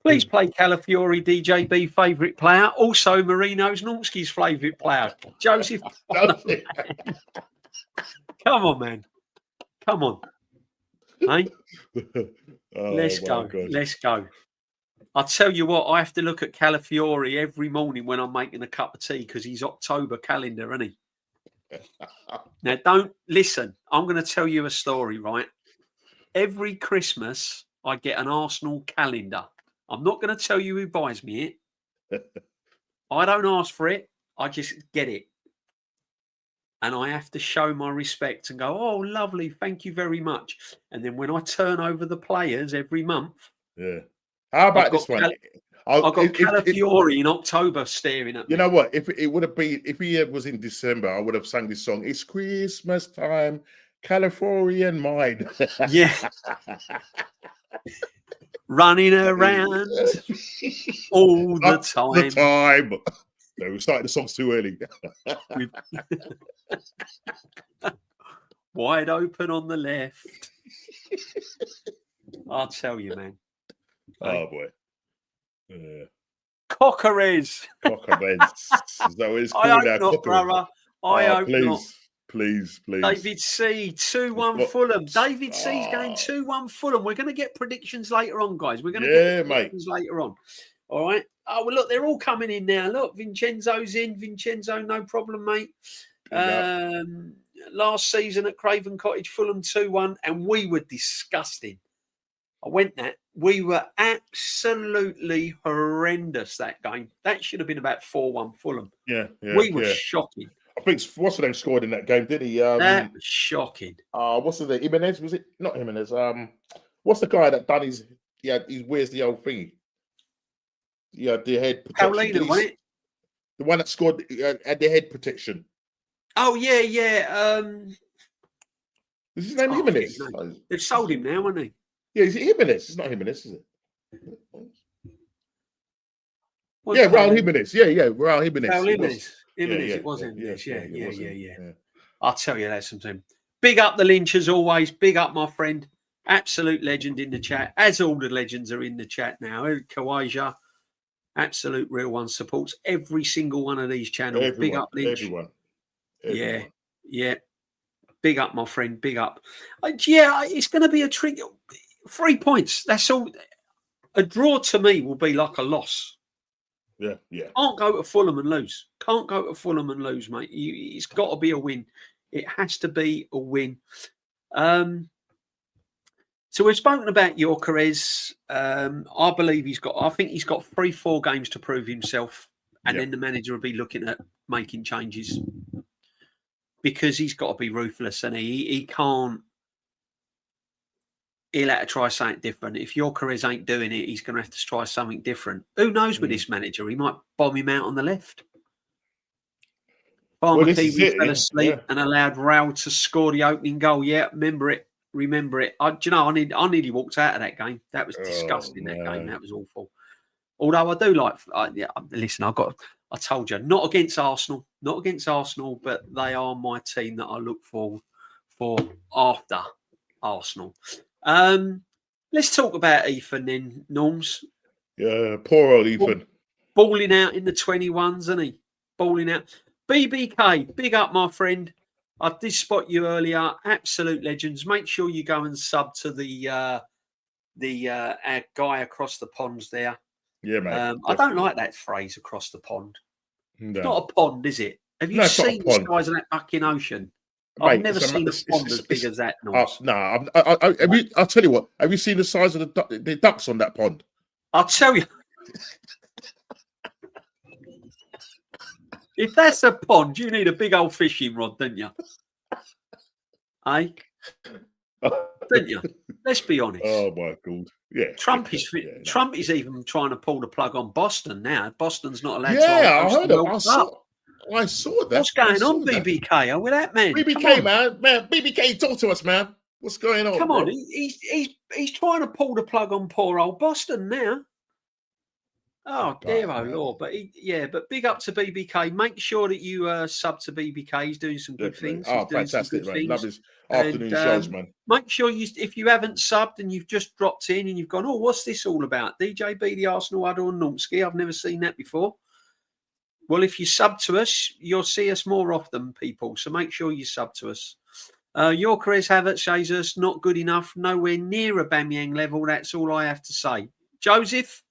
Please play Calafiori, DjB favourite player. Also, Marino's Norski's favourite player, Joseph. Come on, man. Come on. Hey? Let's go. God. Let's go. I'll tell you what, I have to look at Calafiori every morning when I'm making a cup of tea because he's October calendar, isn't he? Now, don't listen. I'm going to tell you a story, right? Every Christmas, I get an Arsenal calendar. I'm not going to tell you who buys me it. I don't ask for it. I just get it. And I have to show my respect and go, oh, lovely. Thank you very much. And then when I turn over the players every month. Yeah. How about this one? I've got Calafiori in October staring at me. You know what? If it would have been, if he was in December, I would have sang this song. It's Christmas time, Calafiori and mine. Yeah. Running around all the time. No, we started the songs too early. Wide open on the left. I'll tell you, man. Oh, boy. Yeah. Gyökeres. Gyökeres. Is that what it's called I hope now? not, brother. I hope not. Please. David C, 2-1 Fulham. David C's going 2-1 Fulham. We're going to get predictions later on, guys. We're going to get predictions later on. All right. Oh, well, look, they're all coming in now. Look, Vincenzo's in. Vincenzo, no problem, mate. Last season at Craven Cottage, Fulham 2-1, and we were disgusting. I went that. We were absolutely horrendous that game. That should have been about 4-1 Fulham. Yeah. We were shocking. I think what's the name scored in that game, did he? That was shocking. What's the name? Jimenez, was it? Not Jimenez. What's the guy that done his? Yeah, he wears the old thingy. Yeah, the head protection. Paulina, wasn't it? The one that scored had the head protection. Oh yeah. Is his name Jimenez? They've sold him now, haven't they? Yeah, is it Jimenez? It's not Jimenez, is it? Raul Jimenez. Yeah, Raul Jimenez. Raul Jimenez. It was Jimenez. Yeah. I'll tell you that sometime. Big up the Lynch as always. Big up, my friend. Absolute legend in the chat. As all the legends are in the chat now. Kawaja, absolute real one, supports every single one of these channels. Everyone, big up, Lynch. Everyone. Yeah. Big up, my friend. Big up. It's going to be a trick. 3 points. That's all. A draw to me will be like a loss. Yeah, yeah. Can't go to Fulham and lose. Can't go to Fulham and lose, mate. It's got to be a win. It has to be a win. So we've spoken about Gyökeres. I think he's got 3-4 games to prove himself, and then the manager will be looking at making changes because he's got to be ruthless, and he can't. He'll have to try something different. If Gyökeres ain't doing it, he's going to have to try something different. Who knows with this manager? He might bomb him out on the left. Farmer Kiwi fell asleep and allowed Raul to score the opening goal. Yeah, remember it. I nearly walked out of that game. That was disgusting. That game. That was awful. Although I do like. Listen, I told you, not against Arsenal, but they are my team that I look for after Arsenal. Let's talk about Ethan then, Norms. Yeah, poor old Ethan. Balling out in the 21s, isn't he? Balling out. BBK, big up, my friend. I did spot you earlier. Absolute legends. Make sure you go and sub to the guy across the ponds there. Yeah, mate. I don't like that phrase, across the pond. No. It's not a pond, is it? Have you seen the size of that fucking ocean? Mate, I've never seen a pond as big as that. No, I'll tell you what. Have you seen the size of the ducks on that pond? I'll tell you. If that's a pond, you need a big old fishing rod, don't you? Eh? Don't you? Let's be honest. Oh my God! Yeah. Trump is even trying to pull the plug on Boston now. Boston's not allowed to. Yeah, I heard it. I saw that. What's going on, BBK? With that man? BBK, man, BBK, talk to us, man. What's going on? Come on, he's trying to pull the plug on poor old Boston now. Oh dear, oh Lord! But but big up to BBK. Make sure that you sub to BBK. He's doing some good things. Oh, fantastic, man! Love his afternoon shows, man. Make sure if you haven't subbed and you've just dropped in and you've gone, oh, what's this all about? DjB, the Arsenal Huddle, and Nomsky. I've never seen that before. Well, if you sub to us, you'll see us more often, people. So make sure you sub to us. Gyökeres, Havertz, Jesus, not good enough. Nowhere near a Aubameyang level. That's all I have to say. Joseph.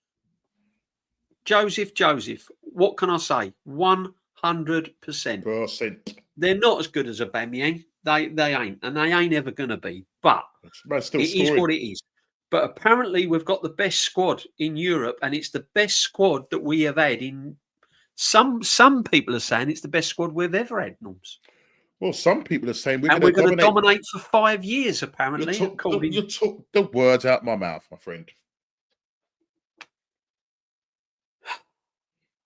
What can I say? 100%. They're not as good as a Aubameyang. They ain't, and they ain't ever going to be. But it is what it is. But apparently, we've got the best squad in Europe, and it's the best squad that we have had in. Some people are saying it's the best squad we've ever had, Norms. Well, some people are saying we're going to dominate for 5 years, apparently. You took the words out my mouth, my friend.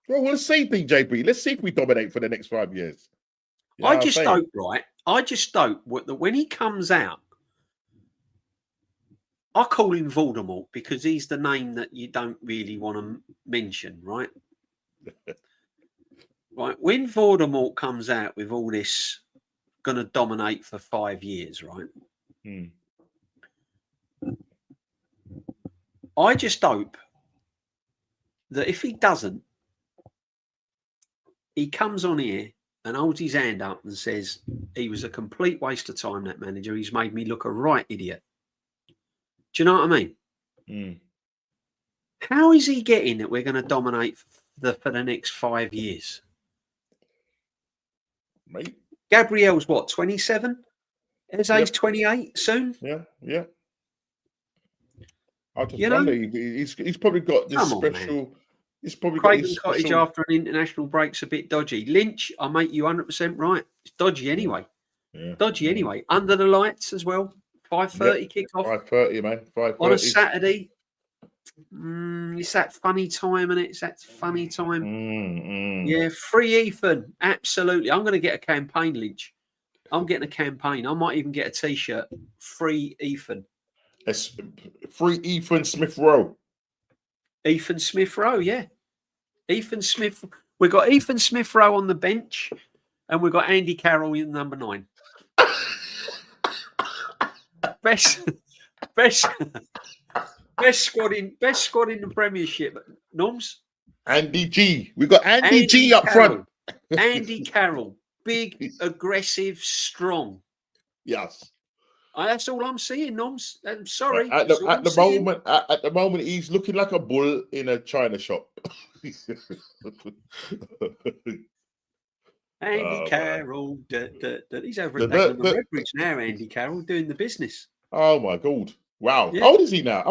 Well, we'll see, DjB. Let's see if we dominate for the next 5 years. I just hope that when he comes out, I call him Voldemort because he's the name that you don't really want to mention, right? Right. When Voldemort comes out with all this, going to dominate for 5 years, right? I just hope that if he doesn't, he comes on here and holds his hand up and says, he was a complete waste of time, that manager. He's made me look a right idiot. Do you know what I mean? How is he getting that we're going to dominate for the next 5 years? Mate. Gabriel's what, 27? Eze's 28 soon? Yeah. I just wonder, he's probably got this special... He's probably Craven Cottage after an international break's a bit dodgy. Lynch, I make you 100% right. It's dodgy anyway. Anyway. Under the lights as well. 5:30 kickoff. 5:30, man. 5:30 on a Saturday. It's that funny time, and it's that funny time. Yeah, free Ethan. Absolutely. I'm going to get a campaign, Lynch. I'm getting a campaign. I might even get a T-shirt. Free Ethan. It's free Ethan Smith Rowe. Ethan Smith Rowe, yeah. Ethan Smith. We've got Ethan Smith Rowe on the bench, and we've got Andy Carroll in number 9. Best squad in the Premiership. Norms. Andy G. We got Andy G up front. Andy Carroll, big, aggressive, strong. Yes. That's all I'm seeing, Noms. I'm sorry. At That's all I'm seeing. the moment, he's looking like a bull in a china shop. Andy Oh, man. Carroll. He's over at Dagenham and Redbridge now, Andy Carroll, doing the business. Oh, my God. Wow. Yeah. How old is he now?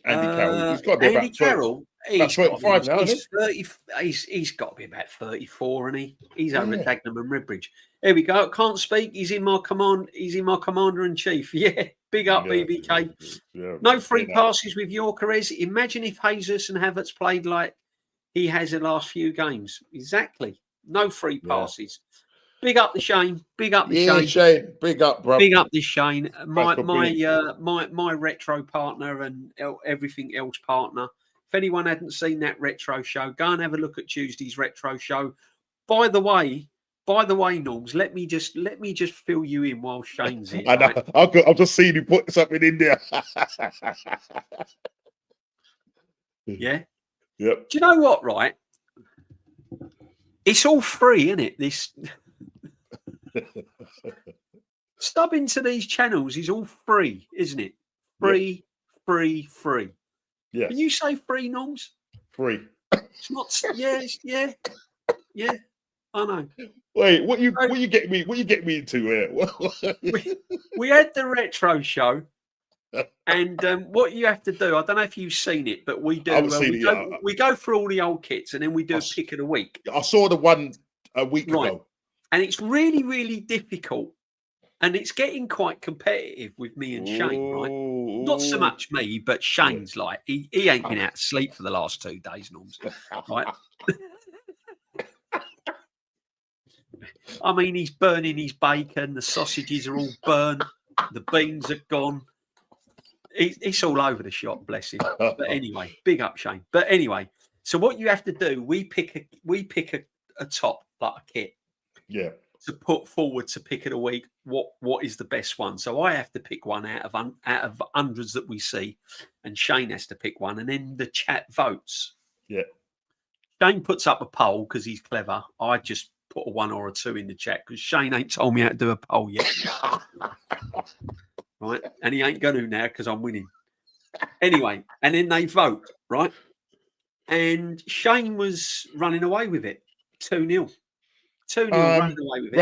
Andy Carroll. He's got to be Andy about Carroll. about 35 now, isn't he's 30. He's got to be about 34, and he's over at Yeah. Dagenham and Redbridge. There we go. Can't speak. He's in my command. He's in my commander in chief. Yeah, big up, BBK. No free passes with Yorkeres. Imagine if Jesus and Havertz played like he has the last few games. Exactly. No free passes. Big up the Shane. Big up the Shane. Shane. Big up, bro. Big up the Shane. Thanks for being- My retro partner and everything else partner. If anyone hadn't seen that retro show, go and have a look at Tuesday's retro show. By the way, Norms, let me just fill you in while Shane's here. I know. Right? I've just seen you put something in there. Yeah. Yep. Do you know what? Right. It's all free, isn't it? This stubbing to these channels is all free, isn't it? Free. Yes. Can you say free, Norms? Free. It's not. Yeah. I know. Wait, what you get me? What you get me into here? We had the retro show, and what you have to do. I don't know if you've seen it, but we do. I haven't seen it yet. We go through all the old kits, and then we do a pick of the week. I saw the one a week ago, and it's really, really difficult. And it's getting quite competitive with me and Shane, right? Not so much me, but Shane's like, he ain't been out to sleep for the last 2 days, Norms. Right? I mean, he's burning his bacon. The sausages are all burnt. The beans are gone. It's all over the shop, bless him. But anyway, big up, Shane. But anyway, so what you have to do, we pick a top, like a kit. Yeah. To put forward to pick of the week, what is the best one? So I have to pick one out of hundreds that we see, and Shane has to pick one, and then the chat votes. Yeah. Shane puts up a poll because he's clever. I just put a 1 or a 2 in the chat because Shane ain't told me how to do a poll yet. Right, and he ain't going to now because I'm winning. Anyway, and then they vote, right? And Shane was running away with it, 2-0. 2-0 running away with it.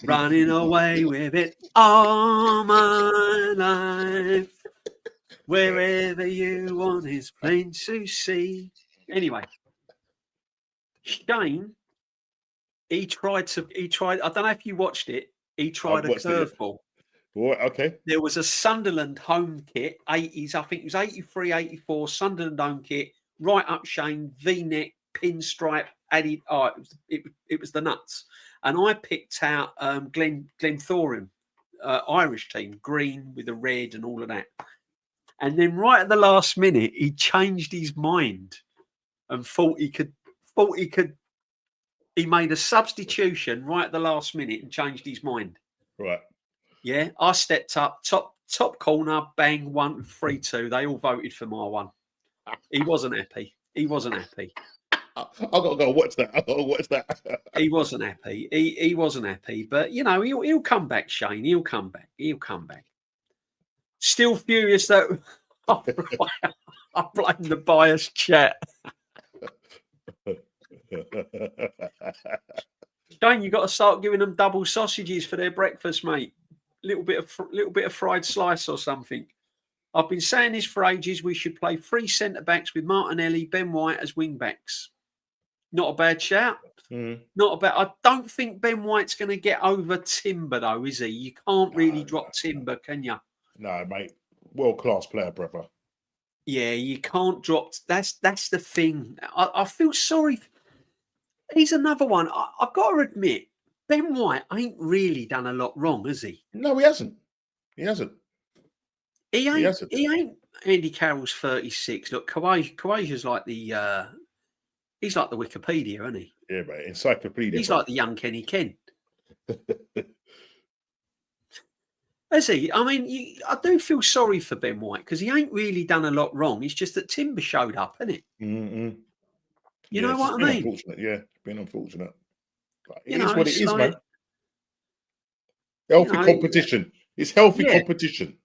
Running away with it all my life. Wherever you want is plain to see. Anyway, Shane, he tried. I don't know if you watched it. He tried a curveball. Okay. There was a Sunderland home kit, 80s. I think it was 83, 84. Sunderland home kit, right up Shane, V-neck, pinstripe, added. Oh, it was the nuts. And I picked out Glenthorne, Irish team, green with the red and all of that. And then right at the last minute, he changed his mind and thought he could. He made a substitution right at the last minute and changed his mind. Right. Yeah, I stepped up, top corner, bang, 1-3-2. They all voted for my one. He wasn't happy. I've got to go watch that. He wasn't happy. He wasn't happy. But, you know, he'll come back, Shane. He'll come back. Still furious that I blame the biased chat. Shane, you got to start giving them double sausages for their breakfast, mate. Little bit of fried slice or something. I've been saying this for ages. We should play 3 centre backs with Martinelli, Ben White as wing backs. Not a bad shout. Not a bad. I don't think Ben White's going to get over Timber though, is he? You can't really drop Timber, can you? No, mate. World class player, brother. Yeah, you can't drop. That's the thing. I feel sorry. He's another one. I've got to admit, Ben White ain't really done a lot wrong, has he? No, he hasn't. He ain't. Andy Carroll's 36. Look, Kawaja's like the he's like the Wikipedia, isn't he? Yeah, mate. Encyclopedia. He's like the young Kenny Ken. Is he? I mean, I do feel sorry for Ben White because he ain't really done a lot wrong. It's just that Timber showed up, isn't it? Mm-hmm. You know what I mean? Unfortunate, yeah. It's been unfortunate. But it is what it is, man. You Healthy know, competition. It's healthy yeah. competition.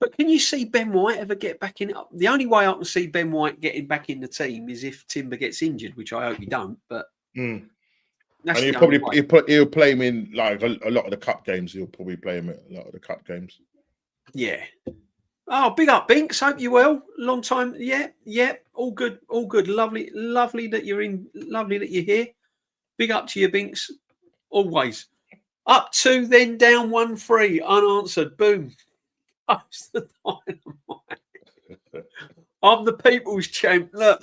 But can you see Ben White ever get back in? The only way I can see Ben White getting back in the team is if Timber gets injured, which I hope he don't. But that's and the only way. he'll play him in like a lot of the cup games. He'll probably play him at a lot of the cup games. Yeah. Oh, big up, Binks. Hope you're well. Long time. Yeah. All good. Lovely that you're in. Lovely that you're here. Big up to you, Binks. Always. Up 2, then down 1-3. Unanswered. Boom. Post the dynamite. I'm the people's champ. Look.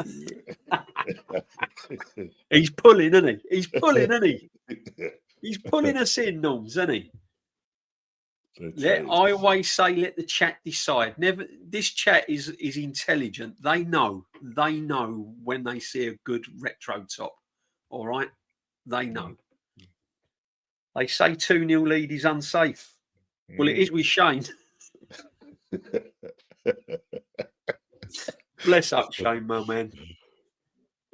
He's pulling, isn't he? He's pulling us in, Norms, isn't he? I always say, let the chat decide. Never. This chat is intelligent. They know when they see a good retro top. All right, they know. They say 2-0 lead is unsafe. Well, it is with Shane. Bless up, Shane, my man.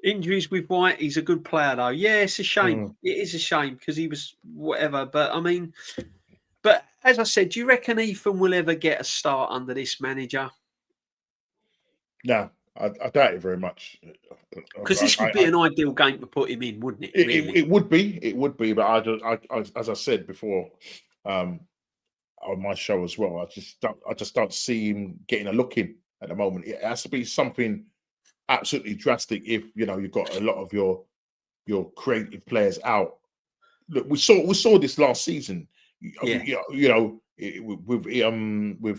Injuries with White. He's a good player, though. Yeah, it's a shame. It is a shame because he was whatever. But I mean. But as I said, do you reckon Ethan will ever get a start under this manager? No, I doubt it very much. Because this would be an ideal game to put him in, wouldn't it? Really? It would be. But I as I said before, on my show as well, I just don't see him getting a look in at the moment. It has to be something absolutely drastic. If you've got a lot of your creative players out. Look, we saw this last season. With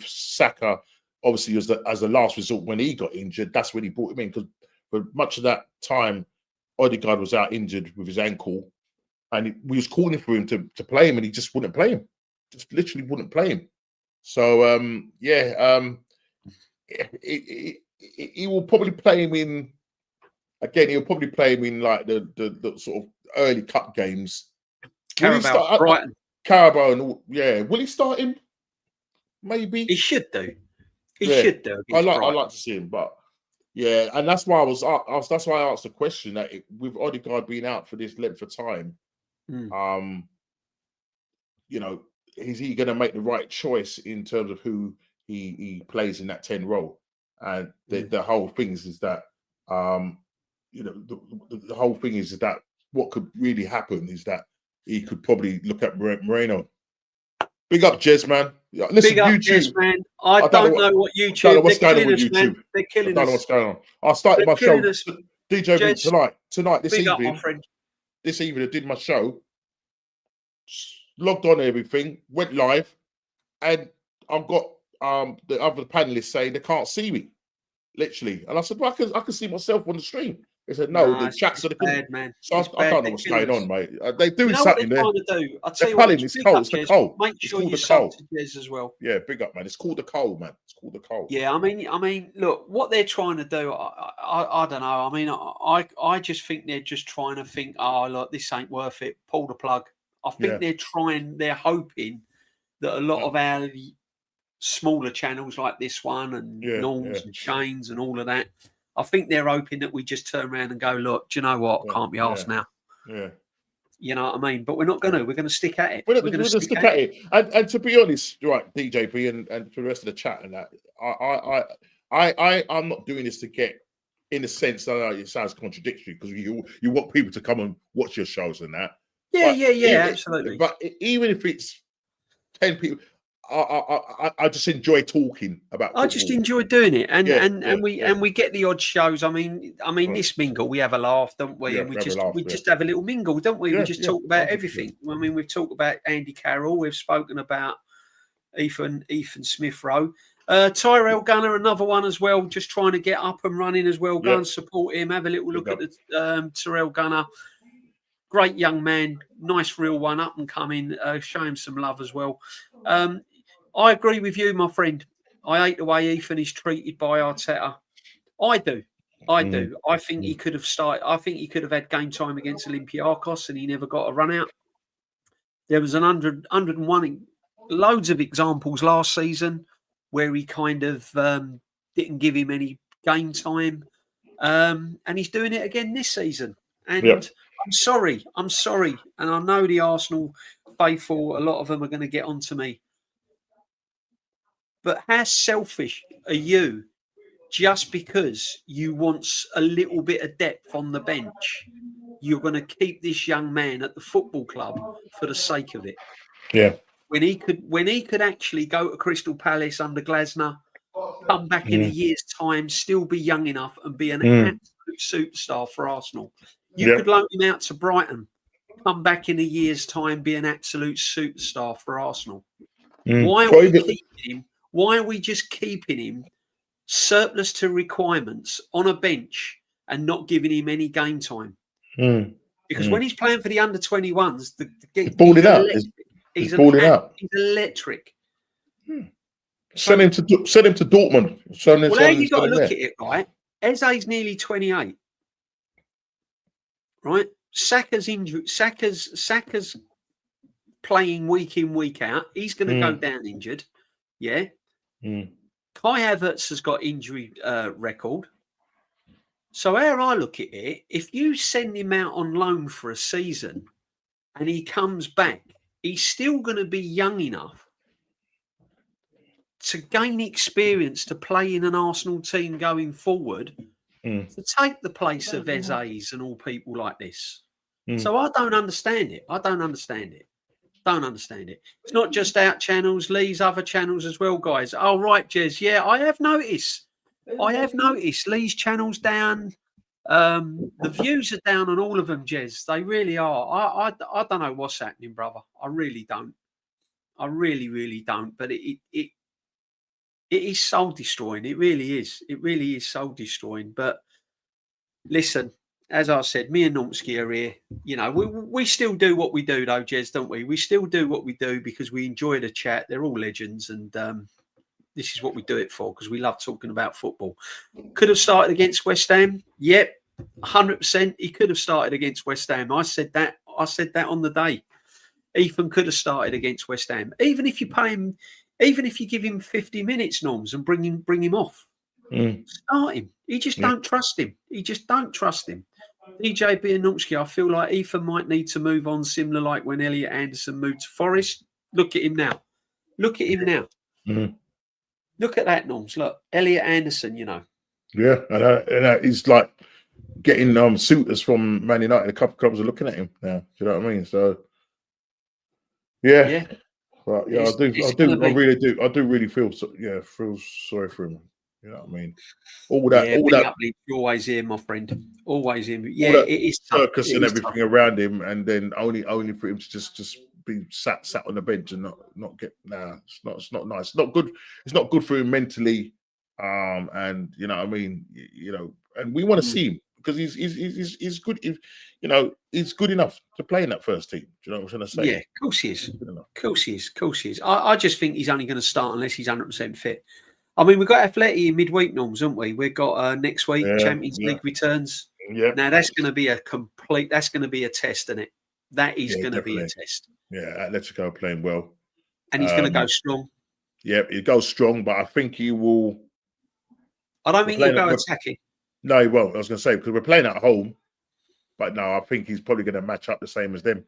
Saka, obviously as a last resort when he got injured, that's when he brought him in because for much of that time, Odegaard was out injured with his ankle, and we was calling for him to play him, and he just wouldn't play him, just literally wouldn't play him. So he will probably play him in again. He'll probably play him in like the sort of early cup games. Carabao, Brighton. Carabao and all, will he start him? Maybe he should do. He should do. I like to see him, but and that's why that's why I asked the question that with Odegaard being out for this length of time, is he going to make the right choice in terms of who he plays in that 10 role? And the whole thing is that the whole thing is that what could really happen is that he could probably look at Moreno. Big up, Jez, man. Listen, big up, YouTube. Jez, man. I don't know what YouTube. I don't know what's going on with YouTube. YouTube. They're killing us. I don't know what's going on. I started my show, DjB, tonight, this evening. Up, my friend. This evening, I did my show, logged on everything, went live, and I've got the other panelists saying they can't see me, literally. And I said, well, I can see myself on the stream. They said, no, the chats are the bad, man. So I don't know what's going on, mate. They're doing something there. I'll tell you what, it's cold. It's the cold. Make sure you sub to Jez as well. Yeah, big up, man. It's called the cold, man. It's called the cold. Yeah, I mean, look, what they're trying to do, I don't know. I mean, I just think they're just trying to think, oh, look, this ain't worth it. Pull the plug. I think they're hoping that a lot of our smaller channels like this one and Norms and Shane's and all of that, I think they're hoping that we just turn around and go, look, do you know what? Can't be arsed now. Yeah. You know what I mean? But we're not going to. We're going to stick at it. We're going to stick at it. And to be honest, right, DjB and for the rest of the chat and that, I'm not doing this to get, in a sense, I know it sounds contradictory because you want people to come and watch your shows and that. Yeah, absolutely. But even if it's 10 people, I just enjoy talking about football. I just enjoy doing it, and we get the odd shows. I mean, this mingle, we have a laugh, don't we? And we just have a little mingle, don't we? We just talk about 100%. Everything. I mean, we've talked about Andy Carroll, we've spoken about Ethan Smith Rowe, Tyrell Gunner, another one as well. Just trying to get up and running as well. Go and support him. Have a little look at the Tyrell Gunner. Great young man, nice real one, up and coming. Show him some love as well. I agree with you, my friend. I hate the way Ethan is treated by Arteta. I do. I think he could have started. I think he could have had game time against Olympiacos, and he never got a run out. There was 101 loads of examples last season where he kind of didn't give him any game time, and he's doing it again this season. And I'm sorry, and I know the Arsenal faithful. A lot of them are going to get onto me. But how selfish are you? Just because you want a little bit of depth on the bench, you're going to keep this young man at the football club for the sake of it. Yeah. When he could actually go to Crystal Palace under Glasner, come back in a year's time, still be young enough and be an absolute superstar for Arsenal. You could loan him out to Brighton, come back in a year's time, be an absolute superstar for Arsenal. Why are we keeping him? Why are we just keeping him surplus to requirements on a bench and not giving him any game time? Because when he's playing for the under-21s, he's balling out. He's electric. Send him to Dortmund. Well, now you've got to look at it, right? Eze's nearly 28, right? Saka's injured. Saka's playing week in, week out. He's going to go down injured. Yeah. Kai Havertz has got injury record. So how I look at it, if you send him out on loan for a season and he comes back, he's still going to be young enough to gain experience to play in an Arsenal team going forward, to take the place of Eze's and all people like this. So I don't understand it. Don't understand it. It's not just our channels, Lee's other channels as well, guys. Oh, right, Jez. Yeah, I have noticed. Lee's channel's down. The views are down on all of them, Jez. They really are. I don't know what's happening, brother. I really don't. I really don't. But it is soul destroying. It really is. It really is soul destroying. But listen, as I said, me and Nomsky are here. You know, we still do what we do, though, Jez, don't we? We still do what we do because we enjoy the chat. They're all legends, and this is what we do it for, because we love talking about football. Could have started against West Ham. Yep, 100%. He could have started against West Ham. I said that on the day. Ethan could have started against West Ham. Even if you pay him, even if you give him 50 minutes, Norms, and bring him off. Start him. You just don't trust him. DjB and Nomsky, I feel like Ethan might need to move on, similar like when Elliot Anderson moved to Forest. Look at him now. Look at that, Norms. Look, Elliot Anderson, you know. Yeah, and he's like getting suitors from Man United. A couple of clubs are looking at him now. Do you know what I mean? So, yeah. But yeah, I really feel sorry for him. You know what I mean? All that. You're always here, my friend. Always here. Yeah, it is circus and everything around him, and then only for him to just be sat on the bench and not get. Nah, it's not nice. It's not good. It's not good for him mentally. And you know what I mean. You know, and we want to see him because he's good. He's good enough to play in that first team. Do you know what I'm trying to say? Yeah, of course he is. Of course he is. I just think he's only going to start unless he's 100% fit. I mean, we've got Atleti in midweek, Norms, haven't we? We've got next week Champions League returns. Yeah. Now that's going to be that's going to be a test, isn't it? That is going to be a test. Yeah, Atletico playing well. And he's going to go strong. Yeah, he goes strong, but I think he will. I don't think he'll go attacking. No, he won't. I was going to say, because we're playing at home, but no, I think he's probably going to match up the same as them.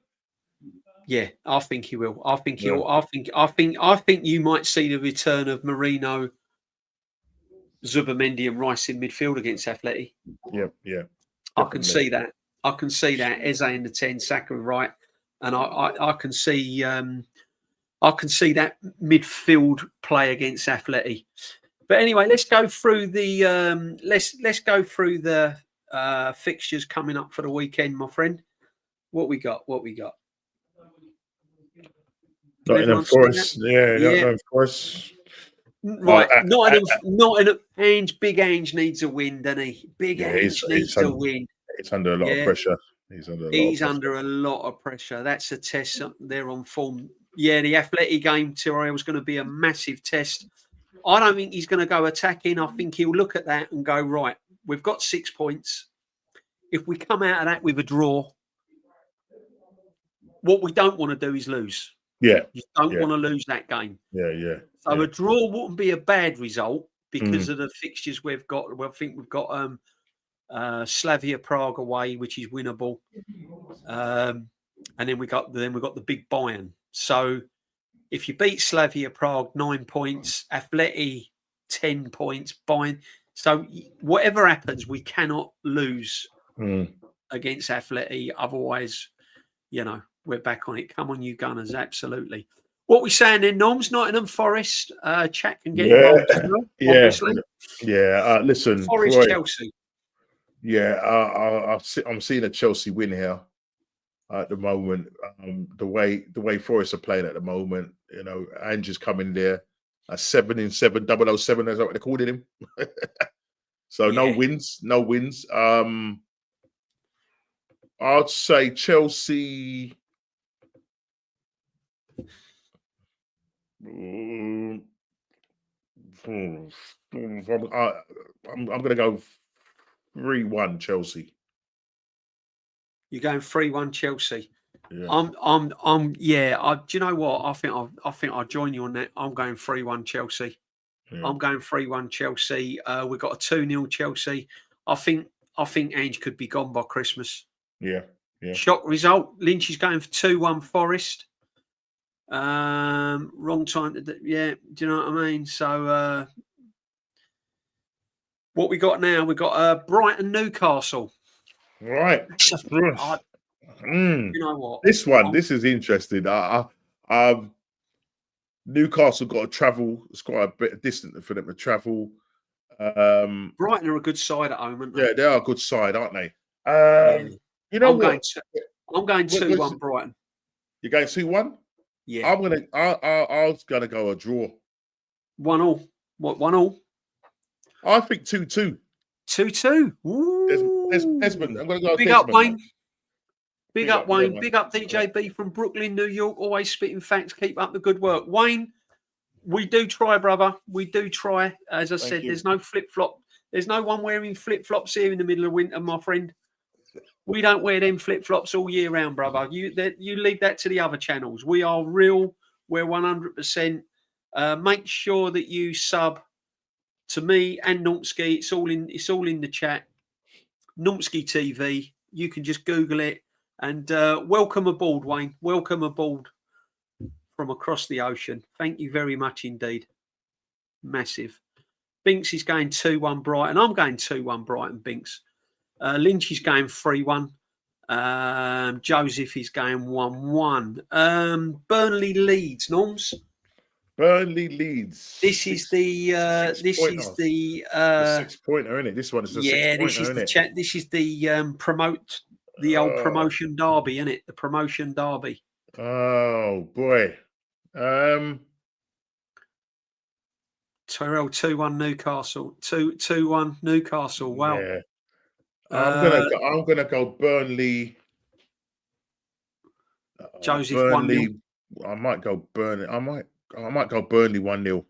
Yeah, I think he will. I think you might see the return of Marino, Zubimendi and Rice in midfield against Atleti. Yeah. I can see that. Eze in the 10, Saka right, and I can see that midfield play against Atleti. But anyway, let's go through the let's go through the fixtures coming up for the weekend, my friend. What we got? Nottingham Forest. Nottingham Forest. Right, Nottingham. Big Ange needs a win, doesn't he? Big Ange needs a win. It's under a lot of pressure. He's under a lot of pressure. That's a test. They're on form. Yeah, the Athletic game tomorrow was going to be a massive test. I don't think he's going to go attacking. I think he'll look at that and go, right, we've got 6 points. If we come out of that with a draw, what we don't want to do is lose. Yeah. You don't want to lose that game. Yeah. So a draw wouldn't be a bad result because of the fixtures we've got. Well, I think we've got Slavia Prague away, which is winnable. And then we got the big Bayern. So if you beat Slavia Prague 9 points, Atleti 10 points, Bayern. So whatever happens, we cannot lose against Atleti. Otherwise, we're back on it. Come on, you Gunners, absolutely. What we saying then, Norms? Nottingham Forest. Chat can get involved as well, obviously. Yeah. Listen, Forest, Chelsea. Yeah, I'm seeing a Chelsea win here at the moment. The way Forest are playing at the moment, Andrew's coming there. 7-7, 007, that's what they're calling him. So no wins. I'd say Chelsea. I'm going to go 3-1 Chelsea. You're going 3-1 Chelsea. Yeah. Do you know what? I think I'll join you on that. I'm going 3-1 Chelsea. Yeah. I'm going 3-1 Chelsea. We've got a 2-0 Chelsea. I think Ange could be gone by Christmas. Yeah. Shock result. Lynch is going for 2-1 Forest. Wrong time to do you know what I mean? So what we got now? We got Brighton Newcastle. Right. You know what? This is interesting. Newcastle got to travel. It's quite a bit distant for them to travel. Brighton are a good side at home, aren't they? Yeah, they are a good side, aren't they? You know what? I'm going 2-1 Brighton. You're going 2-1? Yeah. I was gonna go a draw. 1-1. What? 1-1? I think 2-2. 2-2. There's Desmond. I'm gonna go. Big Desmond. Up Wayne. Big up Wayne. Yeah, big up DjB from Brooklyn, New York. Always spitting facts. Keep up the good work, Wayne. We do try, brother. We do try. As I said, there's no flip flop. There's no one wearing flip flops here in the middle of winter, my friend. We don't wear them flip flops all year round, brother. You leave that to the other channels. We are real. We're 100%. Make sure that you sub to me and Numpsky. It's all in the chat. Numpsky TV. You can just Google it. And welcome aboard, Wayne. Welcome aboard from across the ocean. Thank you very much indeed. Massive. Binks is going 2-1 Brighton. I'm going 2-1 Brighton, Binks. Lynch is going 3-1. Joseph is going 1-1. Burnley Leeds, Norms. Burnley Leeds. This is the 6-pointer, isn't it? This one is the 6-pointer, this is the chat. This is the old promotion derby, isn't it? The promotion derby. Oh boy. Tyrell 2-1 Newcastle. 2-1 Newcastle. Wow. Yeah. I'm gonna go Burnley. Joseph Burnley. 1-0. I might go Burnley. I might go Burnley 1-0.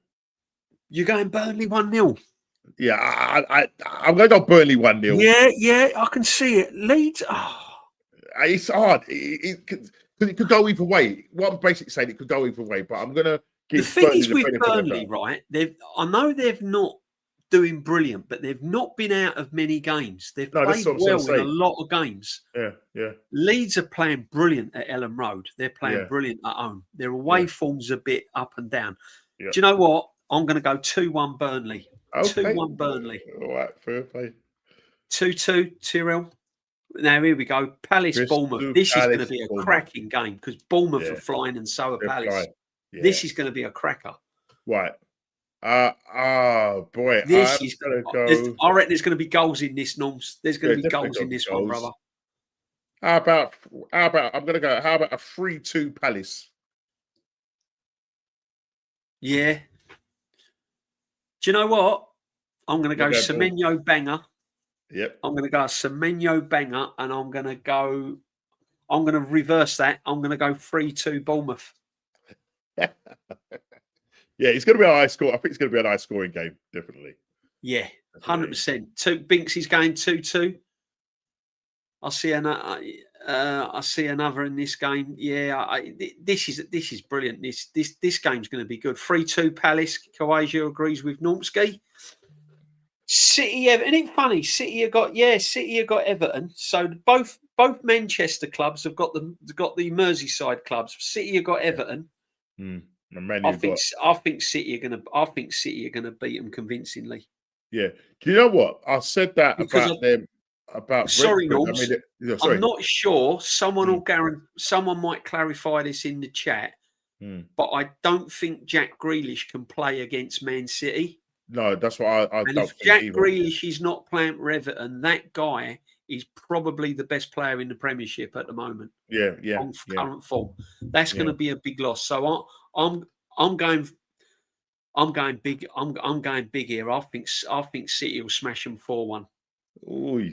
You're going Burnley 1-0. Yeah, I'm gonna go Burnley 1-0. Yeah, I can see it. Leeds. Oh. It's hard. It could go either way. What I'm basically saying, it could go either way. But I'm gonna give the thing Burnley is with Burnley, right? I know they've not doing brilliant, but they've not been out of many games. They've played well in a lot of games. Yeah. Leeds are playing brilliant at Ellen Road. They're playing brilliant at home. Their away form's a bit up and down. Yeah. Do you know what? I'm going to go 2-1 Burnley. Okay. 2-1 Burnley. All right, fair play. 2-2 Tyrrell. Now here we go. Palace Bournemouth. This is going to be a cracking game because Bournemouth are flying and so are Palace. Yeah. This is going to be a cracker. Right. Boy. This is going to go. I reckon there's going to be goals in this, Norms. There's going to be goals in this one, brother. How about I'm going to go. How about a 3-2 Palace? Yeah. Do you know what? I'm going to go Semenyo banger. Yep. I'm going to go Semenyo banger, and I'm going to reverse that. I'm going to go 3-2 Bournemouth. Yeah, it's going to be a high score. I think it's going to be a high scoring game, definitely. Yeah, 100%. Binks is going 2-2. I see another in this game. Yeah, this is brilliant. This game's going to be good. 3-2 Palace. Kawaja agrees with Normsky. City, Everton. Isn't it funny? City have got Everton. So both Manchester clubs have got the Merseyside clubs. City have got Everton. And Man I U think got. I think City are gonna beat them convincingly. Yeah. Do you know what? I said that Because about them about sorry, Brentford. I Norms, mean, I'm sorry. not sure. Mm, Someone might clarify this in the chat, mm. but I don't think Jack Grealish can play against Man City. No, that's what I And don't if think Jack either. Grealish is not playing for Everton, that guy is probably the best player in the Premiership at the moment Yeah, on current form. That's going to be a big loss. So I'm going big. I'm going big here. I think City will smash them 4-1. Ooh.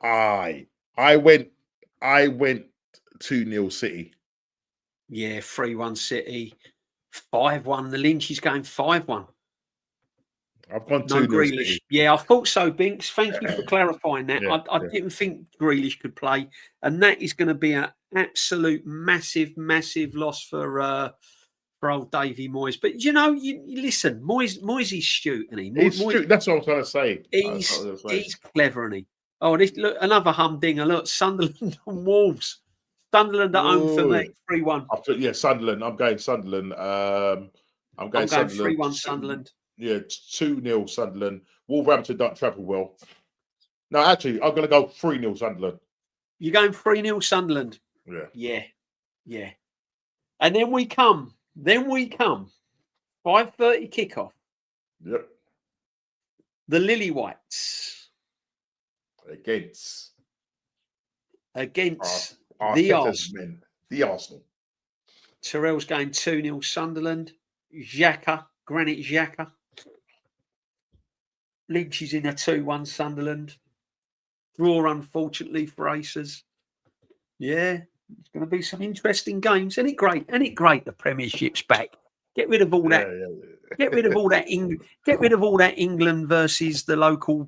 I went 2-0 City. Yeah, 3-1 City, 5-1. The Lynch is going 5-1. I've gone No 2-0 Grealish. City. Yeah, I thought so, Binks. Thank you for clarifying that. Yeah, I didn't think Grealish could play, and that is going to be an absolute massive loss for old Davy Moyes. But you listen, Moyes is astute, and It's true. That's what I was trying to say. he's clever, and he. Oh, look, another humdinger. Look, Sunderland and Wolves. Sunderland at home for me, 3-1. Sunderland. I'm going Sunderland. I'm going Sunderland. 3-1 Sunderland. Yeah, 2-0 Sunderland. Wolverhampton don't travel well. No, actually, I'm going to go 3-0 Sunderland. You're going 3-0 Sunderland? Yeah. Yeah. And then we come. 5:30 kickoff. Yep. The Lily Whites. Against the Arteta's men. The Arsenal. Terrell's going 2-0 Sunderland. Granit Xhaka. Lynch is in a 2-1 Sunderland. Draw, unfortunately, for Aces. Yeah, it's going to be some interesting games. Isn't it great? The Premiership's back. Get rid of all that. Yeah. Get rid of all that. Get rid of all that England versus the local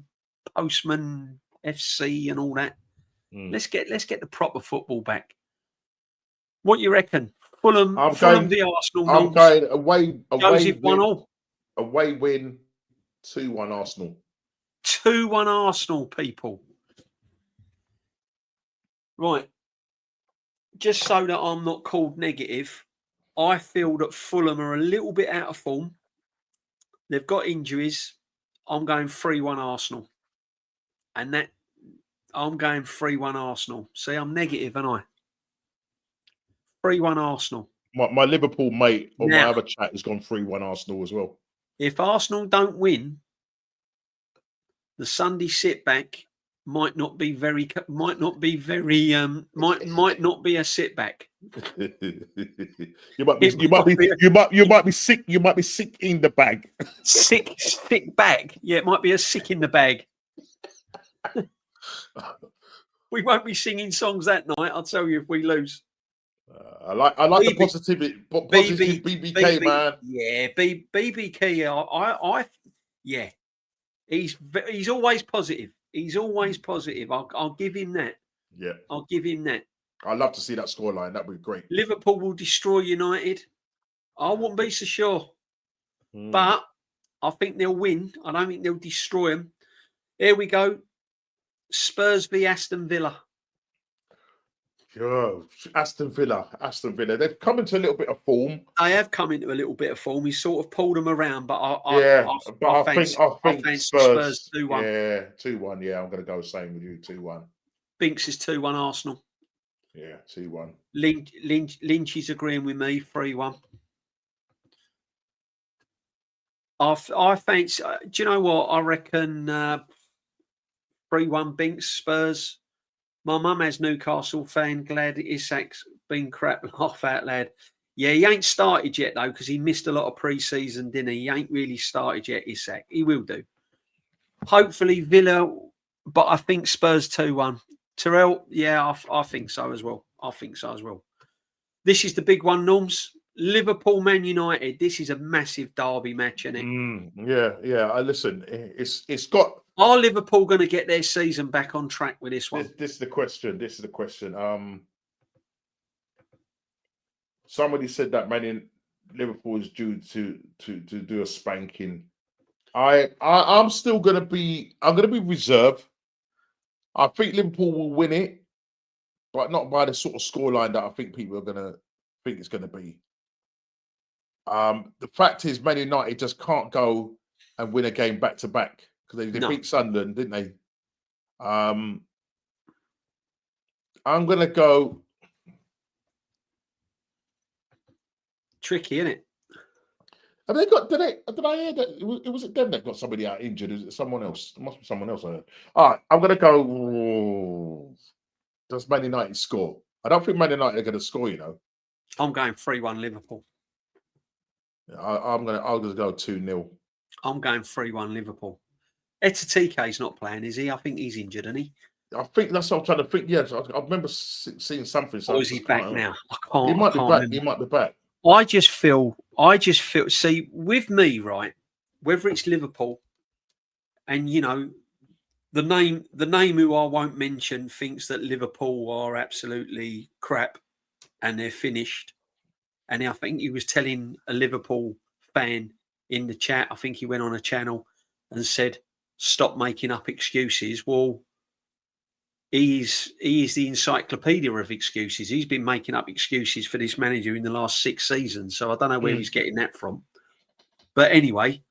Postman FC and all that. Let's get the proper football back. What you reckon? Fulham the Arsenal. I'm going away. Joseph 1-1. Away win. 2-1 Arsenal. 2-1 Arsenal, people. Right. Just so that I'm not called negative, I feel that Fulham are a little bit out of form. They've got injuries. I'm going 3-1 Arsenal. And that I'm going 3-1 Arsenal. See, I'm negative, aren't I? 3-1 Arsenal. My Liverpool mate on my other chat has gone 3-1 Arsenal as well. If Arsenal don't win, the Sunday sit back might not be a sit back. you might be sick. You might be sick in the bag. Sick bag. Yeah, it might be a sick in the bag. We won't be singing songs that night. I'll tell you if we lose. I like the positivity. Positive BBK, man. Yeah, BBK. Yeah. He's always positive. He's always positive. I'll give him that. Yeah. I'll give him that. I'd love to see that scoreline. That'd be great. Liverpool will destroy United. I wouldn't be so sure. But I think they'll win. I don't think they'll destroy them. Here we go. Spurs v Aston Villa. Oh, Aston Villa. They've come into a little bit of form. They have come into a little bit of form. He sort of pulled them around, but I think Spurs 2-1. Yeah, 2-1. Yeah, I'm going to go same with you. 2-1. Binks is 2-1 Arsenal. Yeah, 2-1. Lynch is agreeing with me. 3-1. I fancy. Do you know what? I reckon 3-1 Binks Spurs. My mum has Newcastle fan. Glad Isak's been crap. Laugh out loud. Yeah, he ain't started yet, though, because he missed a lot of pre-season, didn't he? He ain't really started yet, Isak. He will do. Hopefully Villa, but I think Spurs 2-1. Terrell, yeah, I think so as well. This is the big one, Norms. Liverpool, Man United. This is a massive derby match, isn't it? Yeah. Listen, it's got. Are Liverpool going to get their season back on track with this one? This is the question. Somebody said that Liverpool is due to do a spanking. I'm still gonna be. I'm gonna be reserved. I think Liverpool will win it, but not by the sort of scoreline that I think people are gonna think it's gonna be. The fact is, Man United just can't go and win a game back to back because they No. beat Sunderland, didn't they? I'm gonna go. Tricky, isn't it? Have they got? Did I hear that it was it them that got somebody out injured? Is it someone else? It must be someone else. I heard. All right, I'm gonna go. Does Man United score? I don't think Man United are gonna score. You know, I'm going 3-1 Liverpool. I'll just go 2-0. I'm going 3-1 Liverpool. Etiquette's not playing, is he? I think he's injured, isn't he? I think that's what I'm trying to think. Yes, I remember seeing something. So Or is he back now? He might be back. Remember. He might be back. I just feel. See, with me, right? Whether it's Liverpool, and you know, the name who I won't mention thinks that Liverpool are absolutely crap, and they're finished. And I think he was telling a Liverpool fan in the chat. I think he went on a channel and said, "Stop making up excuses." Well, he is the encyclopedia of excuses. He's been making up excuses for this manager in the last 6 seasons. So I don't know where he's getting that from. But anyway,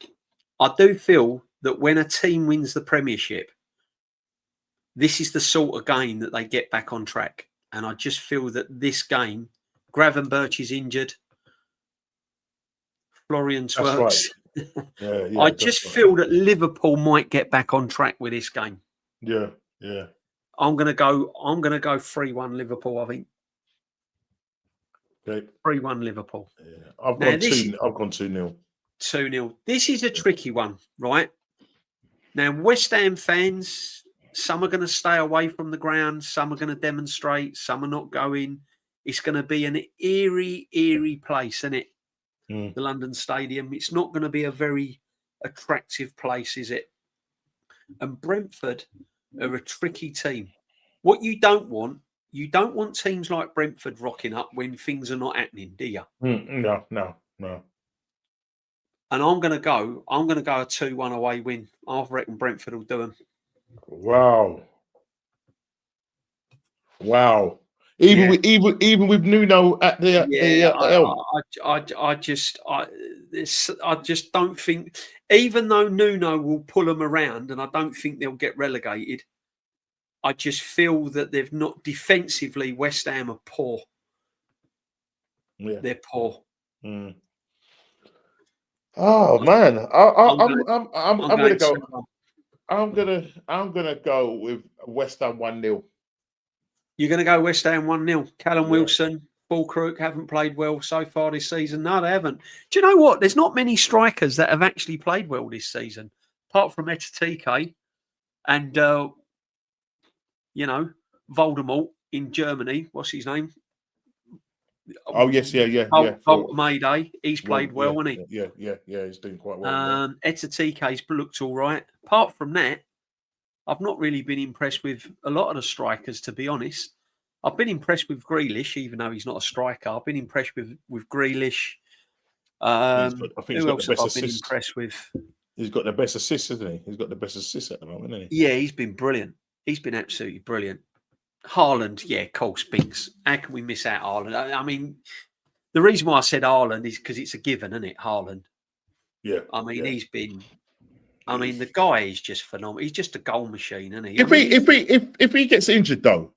I do feel that when a team wins the Premiership, this is the sort of game that they get back on track. And I just feel that this game, Gravenberch is injured. Florian Wirtz. Right. Yeah, I just feel that Liverpool might get back on track with this game. Yeah. I'm gonna go 3-1 Liverpool, I think. Okay. 3-1 Liverpool. Yeah. I've gone 2-0. 2-0. This is a tricky one, right? Now, West Ham fans, some are going to stay away from the ground, some are going to demonstrate, some are not going. It's going to be an eerie place, isn't it? The London Stadium. It's not going to be a very attractive place, is it? And Brentford are a tricky team. What you don't want teams like Brentford rocking up when things are not happening, do you? No. And I'm going to go a 2-1 away win. I reckon Brentford will do them. Wow. Even with Nuno at the helm. I just don't think, even though Nuno will pull them around, and I don't think they'll get relegated. I just feel that they've not defensively. West Ham are poor. Yeah. They're poor. Oh man, I'm gonna go. 2-1. I'm gonna go with West Ham 1-0. You're going to go West Ham 1-0. Callum Wilson, Fulkrug haven't played well so far this season. No, they haven't. Do you know what? There's not many strikers that have actually played well this season, apart from Etiquette and Voldemort in Germany. What's his name? Oh yes, yeah. Mayday. He's played well, hasn't he? Yeah. He's doing quite well. Etiquette's looked all right. Apart from that, I've not really been impressed with a lot of the strikers, to be honest. I've been impressed with Grealish, even though he's not a striker. I've been impressed with Grealish. I think he's got the best I've been impressed with. He's got the best assists, hasn't he? He's got the best assists at the moment, hasn't he? Yeah, he's been brilliant. He's been absolutely brilliant. Haaland, yeah, Cole Spinks. How can we miss out Haaland? I mean, the reason why I said Haaland is because it's a given, isn't it? Haaland. Yeah. I mean, he's been. I mean, the guy is just phenomenal. He's just a goal machine, isn't he? If he gets injured though,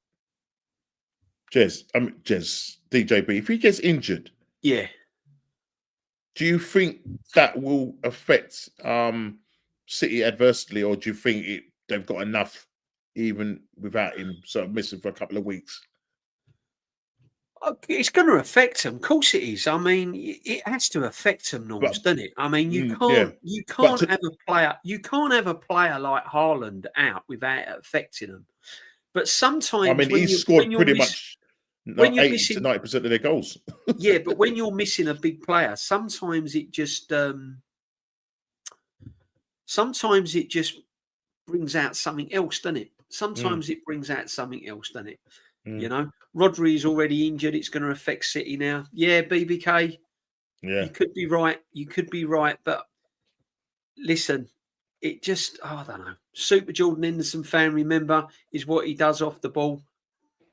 DjB, if he gets injured, yeah, do you think that will affect City adversely, or do you think they've got enough even without him sort of missing for a couple of weeks? It's going to affect them. Of course it is. I mean, it has to affect them, Norms, doesn't it? I mean, you can't have a player like Haaland out without it affecting them. But sometimes, I mean, he's scored pretty much 80 to 90% of their goals. Yeah, but when you're missing a big player, sometimes it just brings out something else, doesn't it? Sometimes it brings out something else, doesn't it? You know, Rodri is already injured. It's going to affect City now. Yeah, BBK. Yeah, you could be right. But listen, it just, I don't know. Super Jordan Henderson fan, remember, is what he does off the ball.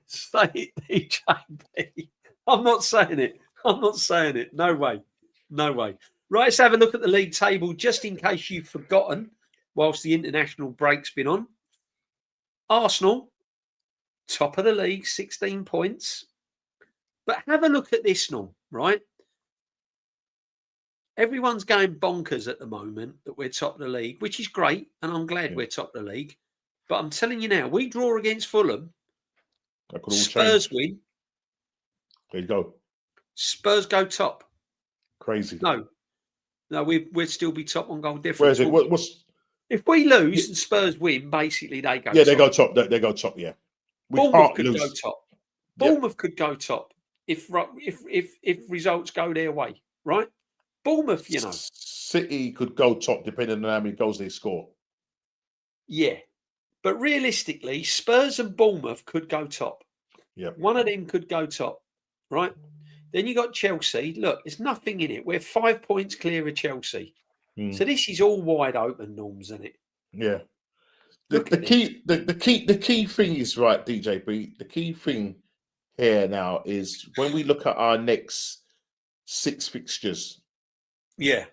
Say it, DjB. I'm not saying it. I'm not saying it. No way. No way. Right, let's have a look at the league table just in case you've forgotten whilst the international break's been on. Arsenal, top of the league, 16 points. But have a look at this now, right? Everyone's going bonkers at the moment that we're top of the league, which is great. And I'm glad we're top of the league. But I'm telling you now, we draw against Fulham. That could all Spurs change. win. There you go. Spurs go top. Crazy. No, we'd still be top on goal difference. Where is it? What's if we lose and Spurs win? Basically, they go. Yeah, top. they go top. They go top. Yeah, Bournemouth could go top. Yep. Bournemouth could go top if results go their way, right? Bournemouth, you know, City could go top depending on how many goals they score. Yeah, but realistically, Spurs and Bournemouth could go top. Yeah, one of them could go top, right? Then you got Chelsea. Look, there's nothing in it. We're 5 points clear of Chelsea. So this is all wide open, Norms, isn't it? Yeah. The key thing is, right, DjB. The key thing here now is when we look at our next 6 fixtures. Yeah,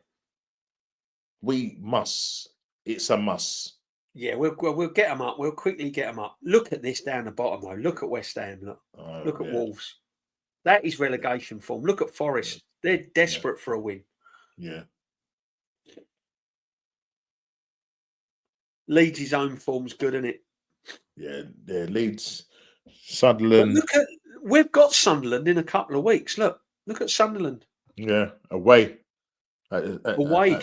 we must. It's a must. Yeah, we'll get them up. We'll quickly get them up. Look at this down the bottom, though. Look at West Ham. Look at Wolves. That is relegation form. Look at Forest. They're desperate for a win. Yeah. Leeds' own form's good, isn't it? Yeah, Leeds, Sunderland. We've got Sunderland in a couple of weeks. Look at Sunderland. Yeah, away. Away,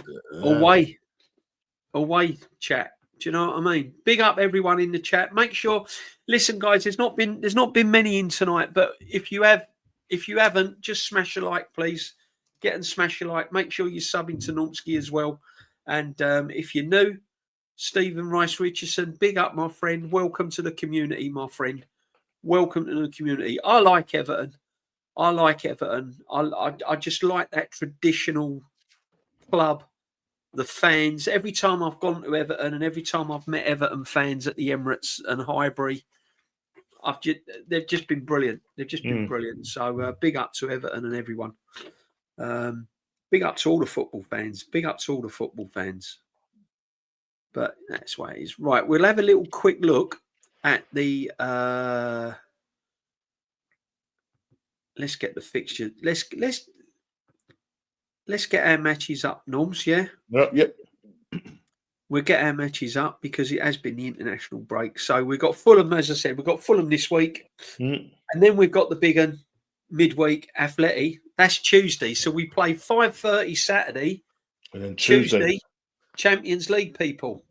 chat. Do you know what I mean? Big up everyone in the chat. Make sure, listen, guys. There's not been many in tonight, but if you haven't, just smash a like, please. Get and smash a like. Make sure you're subbing to Nomsky as well. And if you're new, Stephen Rice Richardson, big up, my friend. Welcome to the community, my friend. Welcome to the community. I like Everton. I just like that traditional club, the fans. Every time I've gone to Everton and every time I've met Everton fans at the Emirates and Highbury, they've just been brilliant. They've just been brilliant. So big up to Everton and everyone. Big up to all the football fans. Big up to all the football fans. But that's why it is. Right, we'll have a little quick look at the... let's get the fixture. Let's get our matches up, Norms, yeah? Yep. We'll get our matches up because it has been the international break. So we've got Fulham, as I said, we've got Fulham this week. And then we've got the big one, midweek, Athletic. That's Tuesday. So we play 5:30 Saturday. And then Tuesday, Champions League, people.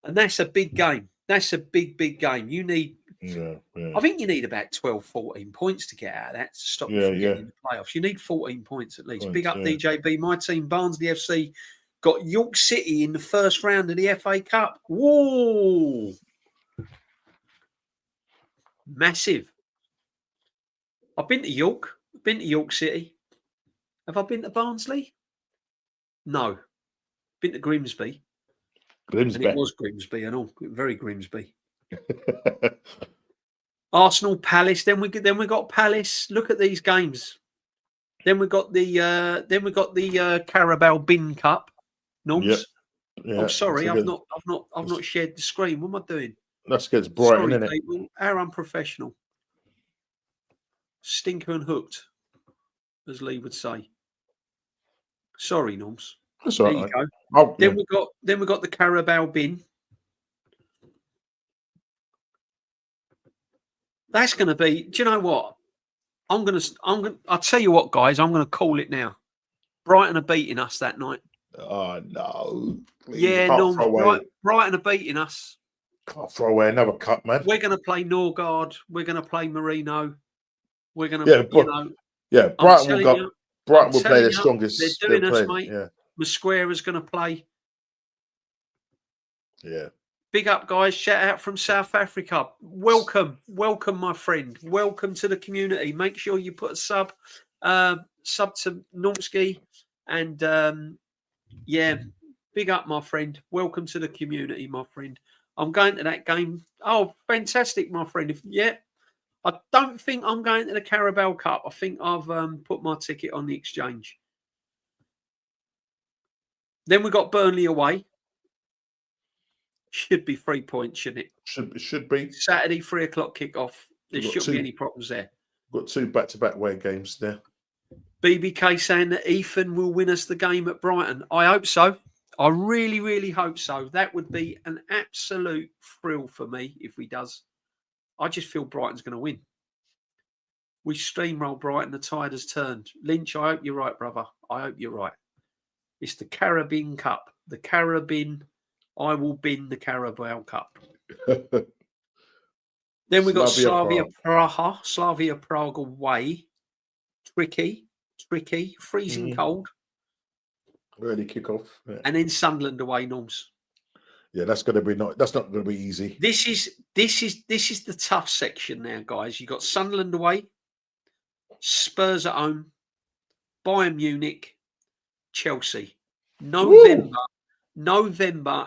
And that's a big game. That's a big game. You need... I think you need about 12, 14 points to get out of that to stop you from getting in the playoffs. You need 14 points at least. Big up DjB. My team, Barnsley FC, got York City in the first round of the FA Cup. Whoa! Massive. I've been to York. I've been to York City. Have I been to Barnsley? No. Been to Grimsby. And it was Grimsby and all. Very Grimsby. Arsenal, Palace. Then we got Palace. Look at these games. Then we got the Carabao Bin Cup. Norms. Yeah. Oh, sorry, I've not shared the screen. What am I doing? That's good. Brighton, isn't it? People, how unprofessional. Stinker and hooked, as Lee would say. Sorry, Norms. That's there all you right. go. Then we got the Carabao Bin. That's going to be. Do you know what? I'll tell you what, guys. I'm going to call it now. Brighton are beating us that night. Oh no! Please. Yeah, no. Brighton are beating us. Can't throw away another cup, man. We're going to play Norgard. We're going to play Marino. We're going to, Brighton will play their strongest. They're doing us, mate. Yeah. Mosquera's going to play. Yeah. Big up, guys. Shout out from South Africa. Welcome, my friend. Welcome to the community. Make sure you put a sub to Nomsky. And, Big up, my friend. Welcome to the community, my friend. I'm going to that game. Oh, fantastic, my friend. I don't think I'm going to the Carabao Cup. I think I've put my ticket on the exchange. Then we got Burnley away. Should be 3 points, shouldn't it? Should be. Saturday, 3 o'clock kickoff. There shouldn't be any problems there. Got 2 back-to-back away games there. BBK saying that Ethan will win us the game at Brighton. I hope so. I really, really hope so. That would be an absolute thrill for me if he does. I just feel Brighton's going to win. We steamroll Brighton. The tide has turned. Lynch, I hope you're right, brother. I hope you're right. It's the Carabao Cup. The Carabao. I will bin the Carabao Cup. Then we got Slavia Praha. Slavia Prague away. Tricky, freezing cold. Early kickoff. Yeah. And then Sunderland away, Norms. Yeah, that's not going to be easy. This is the tough section now, guys. You got Sunderland away, Spurs at home, Bayern Munich, Chelsea. November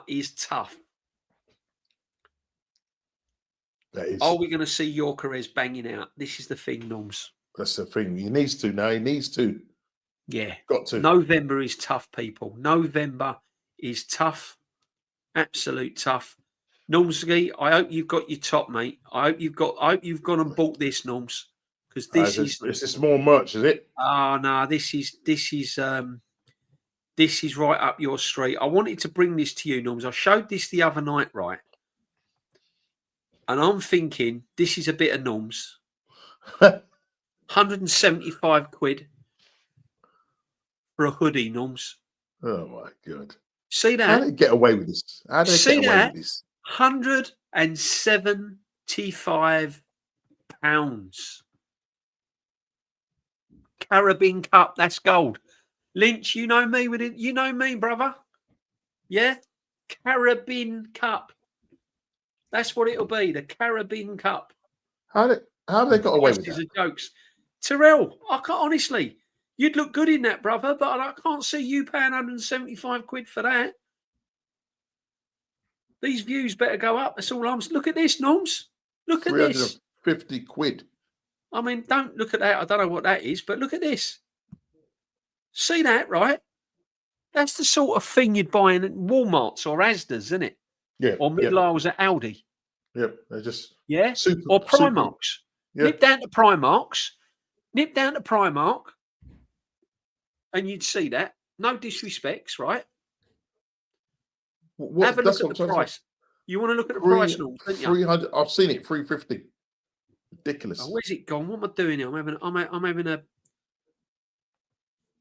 is tough. That is. Are we going to see Yorkeres banging out? This is the thing, Norms. That's the thing. He needs to now. He needs to. Yeah. Got to. November is tough, people. November is tough. Absolute tough. Normsky, I hope you've got your top, mate. I hope you've gone and bought this, Norms. Because is this more merch, is it? Oh no, this is right up your street. I wanted to bring this to you, Norms. I showed this the other night, right? And I'm thinking, this is a bit of Norms. 175 quid for a hoodie, Norms. Oh my God. See that? How did they get away with this? How did they get away with this? £175. Carabao Cup, that's gold. Lynch, you know me with it. You know me, brother. Yeah? Carabao Cup. That's what it'll be, the Carabao Cup. How have they got away with that? Jokes. Terrell, I can't honestly. You'd look good in that, brother, but I can't see you paying 175 quid for that. These views better go up. That's all I'm saying. Look at this, Norms. Look at this. 350 quid. I mean, don't look at that. I don't know what that is, but look at this. See that, right? That's the sort of thing you'd buy in Walmarts or Asda's, isn't it? Yeah. Or mid-aisles at Aldi. Yep. They're just or Primarks. Yeah. Nip down to Primark, and you'd see that. No disrespects, right? Have a look at the price. You want to look at the price, don't you? 300. I've seen it. 350. Ridiculous. Oh, where's it gone? What am I doing here? I'm having a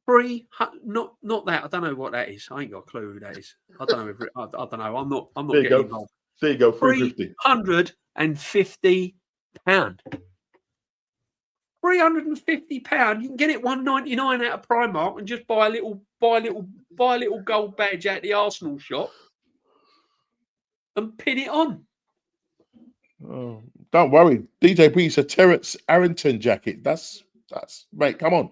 free. Not that. I don't know what that is. I ain't got a clue who that is. I don't know. I don't know. I'm not getting involved. There you go. 350. £350. £350. You can get it £1.99 out of Primark and just buy a little gold badge out the Arsenal shop and pin it on. Oh, don't worry. DjB's a Terence Arrington jacket. That's mate. Come on.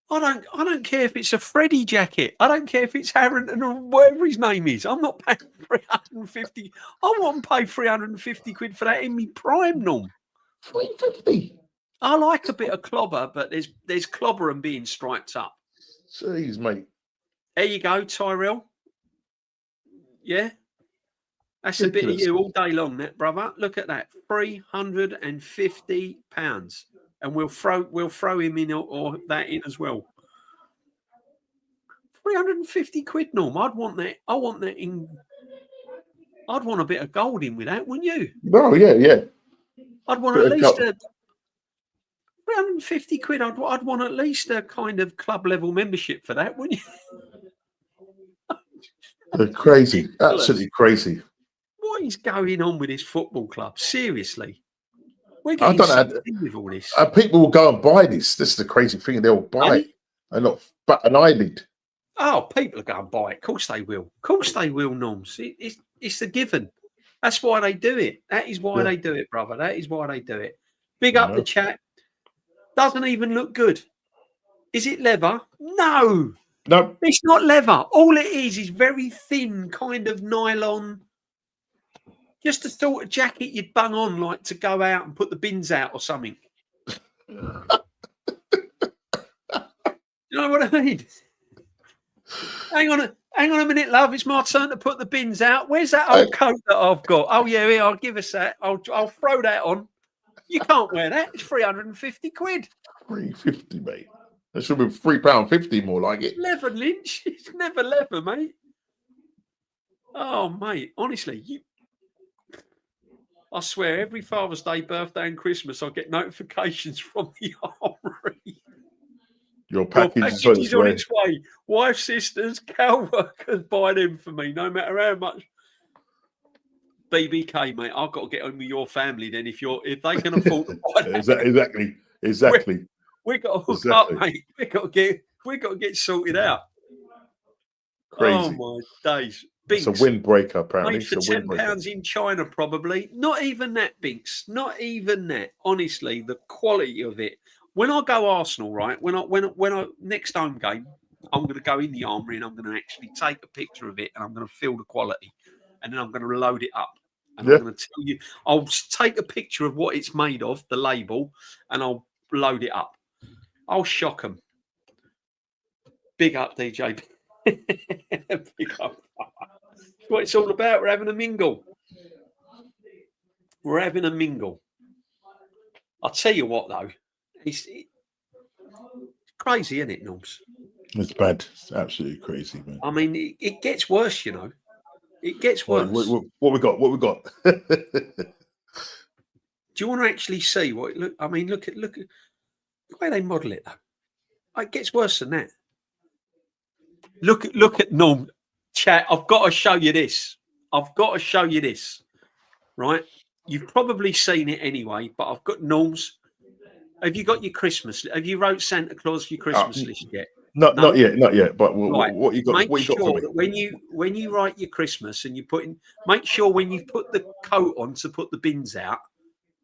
I don't care if it's a Freddie jacket. I don't care if it's Harrington or whatever his name is. I'm not paying 350. I won't pay 350 quid for that in me prime, Norm. 350. I like a bit of clobber, but there's clobber and being striped up. Jeez, mate. There you go, Tyrell. Yeah. That's ridiculous. A bit of you all day long, that brother. Look at that. £350. And we'll throw him in or that in as well. 350 quid, Norm. I'd want that. I want that in. I'd want a bit of gold in with that, wouldn't you? Oh yeah. I'd want at least 350 quid. I'd want at least a kind of club level membership for that, wouldn't you? They're crazy, absolutely crazy. What is going on with this football club? Seriously. I don't know. With all this. People will go and buy this. This is the crazy thing. They'll buy it and not bat an eyelid. Oh, people will go and buy it. Of course they will. Of course they will, Norms. It's a given. That's why they do it. That is why they do it, brother. That is why they do it. Big up the chat. Doesn't even look good. Is it leather? No. No, It's not leather. All it is very thin, kind of nylon. Just a sort of jacket you'd bung on, like to go out and put the bins out or something. You know what I mean? Hang on a minute, love. It's my turn to put the bins out. Where's that old coat that I've got? Oh yeah, here, I'll give us that. I'll throw that on. You can't wear that. It's 350 quid. 350, mate. That should be £3.50 more like it. Leather, Lynch. It's never leather, mate. Oh, mate. Honestly, I swear, every Father's Day, birthday, and Christmas, I get notifications from the armory. Your package is on its way. Wife, sisters, cow workers, buy them for me, no matter how much. BBK, mate, I've got to get on with your family then. If they can afford to buy that. Exactly. We got to hook up, mate. We got to get sorted out. Crazy. Oh my days. Binks, it's a windbreaker, apparently. Made for £10 in China, probably. Not even that, Binks. Not even that. Honestly, the quality of it. When I go Arsenal, right? When I next home game, I'm going to go in the armory and I'm going to actually take a picture of it and I'm going to feel the quality, and then I'm going to load it up. And I'm going to tell you, I'll take a picture of what it's made of, the label, and I'll load it up. I'll shock them. Big up, DjB. Big up. That's what it's all about. We're having a mingle. We're having a mingle. I'll tell you what, though. It's crazy, isn't it, Norms? It's bad. It's absolutely crazy, man. I mean, it gets worse, you know. It gets worse. What we got? What we got? Do you want to actually see what? Look, I mean, look at the way they model it, though. It gets worse than that. Look at Norm. Chat. I've got to show you this. Right? You've probably seen it anyway, but I've got Norms. Have you got your Christmas? Have you wrote Santa Claus for your Christmas list yet? No? Not yet. But right. What you got? Make what you got sure for me? that when you write your Christmas and you put in, make sure when you put the coat on to put the bins out,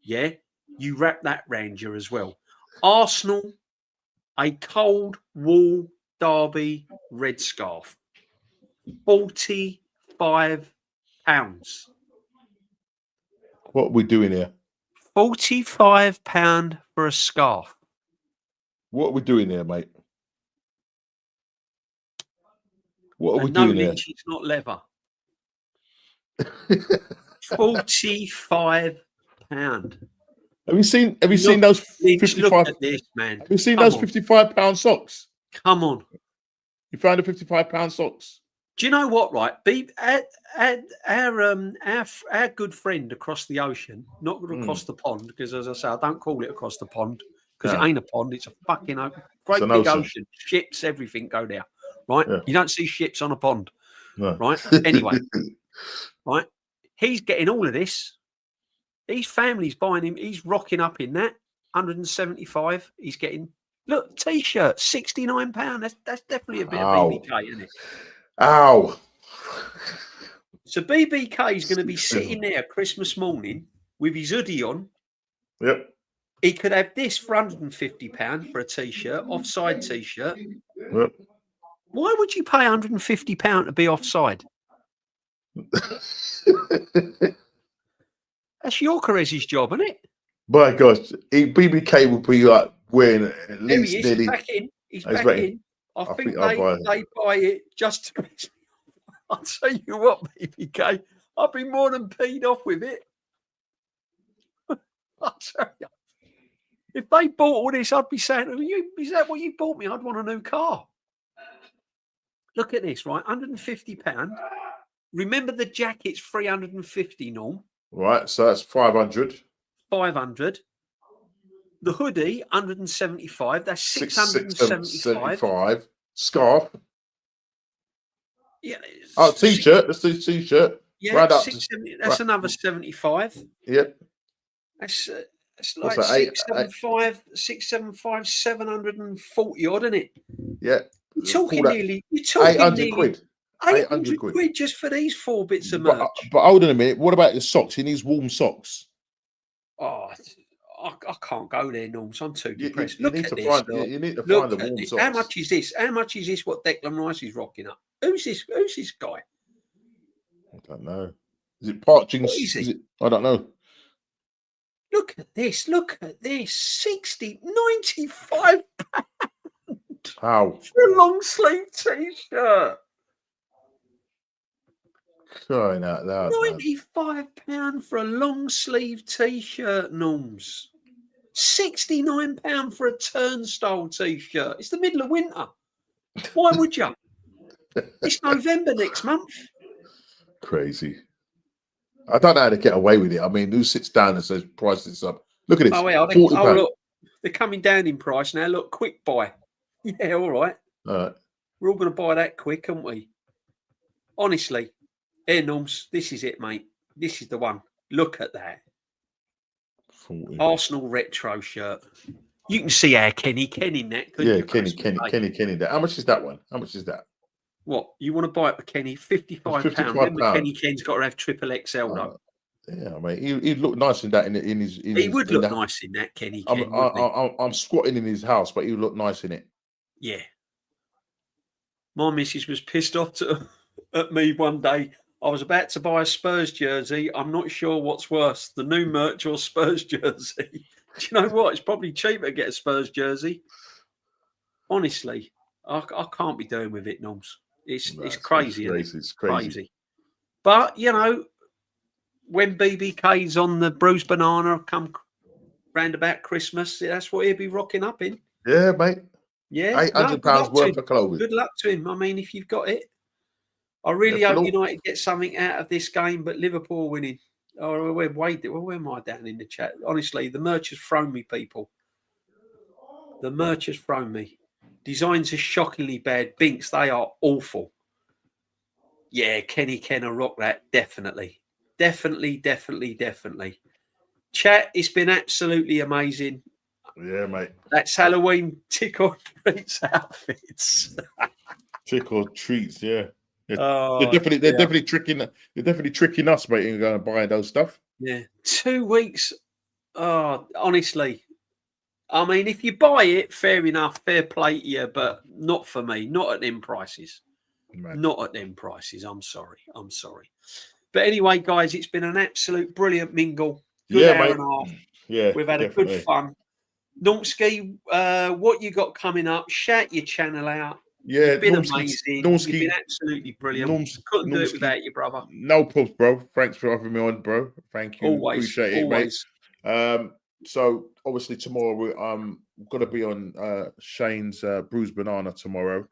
yeah, you wrap that round you as well. Arsenal, a cold wool derby red scarf, £45. What are we doing here? £45 for a scarf. What are we doing here, mate? What are we doing here? It's not leather. £45. Have you seen those 55? Look at this, man. Have you seen those £55 socks? Come on. You found the £55 socks? Do you know what? Right, our good friend across the ocean, not across the pond, because as I say, I don't call it across the pond because it ain't a pond; it's a fucking great big ocean. Ships, everything go there. Right? Yeah. You don't see ships on a pond. No. Right? Anyway, right? He's getting all of this. His family's buying him. He's rocking up in that 175. He's getting t-shirt, £69. That's definitely a bit of BBK, isn't it? Ow. So BBK is going to be sitting there Christmas morning with his hoodie on. Yep. He could have this for £150 for a t-shirt, offside t-shirt. Yep. Why would you pay £150 to be offside? That's your Carez's job, isn't it? My gosh, BBK will be like wearing at least nearly. He's back in. He's back in. I think they buy it just to. I'll tell you what, BBK, I'd be more than peed off with it. I'll tell you. If they bought all this, I'd be saying, is that what you bought me? I'd want a new car. Look at this, right? £150. Remember the jacket's £350, Norm. Right, so that's 500. 500. The hoodie, 175. That's 675. Scarf. Yeah. Oh, t-shirt. Let's do t-shirt. Yeah, right up. That's another 75. Yep. That's like 675, 740 odd, isn't it? Yeah. You're talking 800 quid. 800 quid just for these 4 bits of merch. But hold on a minute. What about the socks? He needs warm socks. Oh, I can't go there, Norms. I'm too depressed. You Look need at to this. find. Look. You need to Look find the at warm this. socks. How much is this? How much is this? What Declan Rice is rocking up? Who's this? Who's this guy? I don't know. Is it Parching? What is he? I don't know. Look at this. Look at this. 60, 95 How? for a long sleeve t-shirt. Crying out loud, man. £95 for a long sleeve t-shirt, Norms. £69 for a turnstile t-shirt. It's the middle of winter. Why would you? It's November next month. Crazy. I don't know how to get away with it. I mean, who sits down and says price this up? Look at this. Oh, yeah. £40. Look, they're coming down in price now. Look, quick buy. Yeah, all right. All right. We're all going to buy that quick, aren't we? Honestly. Here, Norms, this is it, mate. This is the one. Look at that. 40. Arsenal retro shirt. You can see our Kenny in that. Yeah, Kenny. That. How much is that one? How much is that? What? You want to buy it for Kenny? £55. Remember, Kenny Ken's got to have triple XL, though. Yeah, mate. He'd look nice in that. He would look nice in that, Kenny Ken. I'm squatting in his house, but he would look nice in it. Yeah. My missus was pissed off at me one day. I was about to buy a Spurs jersey. I'm not sure what's worse, the new merch or Spurs jersey. Do you know what? It's probably cheaper to get a Spurs jersey. Honestly, I can't be doing with it, Norms. It's crazy. It's crazy. But, you know, when BBK's on the bruised banana come round about Christmas, that's what he'll be rocking up in. Yeah, mate. Yeah. £800 worth of clothing. Good luck to him. I mean, if you've got it. I really hope United get something out of this game, but Liverpool winning. Oh, where am I down in the chat? Honestly, the merch has thrown me, people. The merch has thrown me. Designs are shockingly bad. Binks, they are awful. Yeah, Kenny Ken will rock that. Definitely. Chat, it's been absolutely amazing. Yeah, mate. That's Halloween tick or treats outfits. Trick or treats, yeah. Oh, they're definitely tricking us, mate, and going and buying those stuff. Yeah, 2 weeks. Oh, honestly, I mean, if you buy it, fair enough, fair play to you, but not for me. Not at them prices. Man. Not at them prices. I'm sorry. But anyway, guys, it's been an absolute brilliant mingle. Good hour and a half. Yeah, we've had a good fun. Normski, what you got coming up? Shout your channel out. Yeah, it's been amazing. You've been absolutely brilliant. Couldn't do it without you, brother. No problems, bro. Thanks for having me on, bro. Thank you. Always. Appreciate it, mate. So obviously tomorrow we're going to be on Shane's Bruised Banana tomorrow.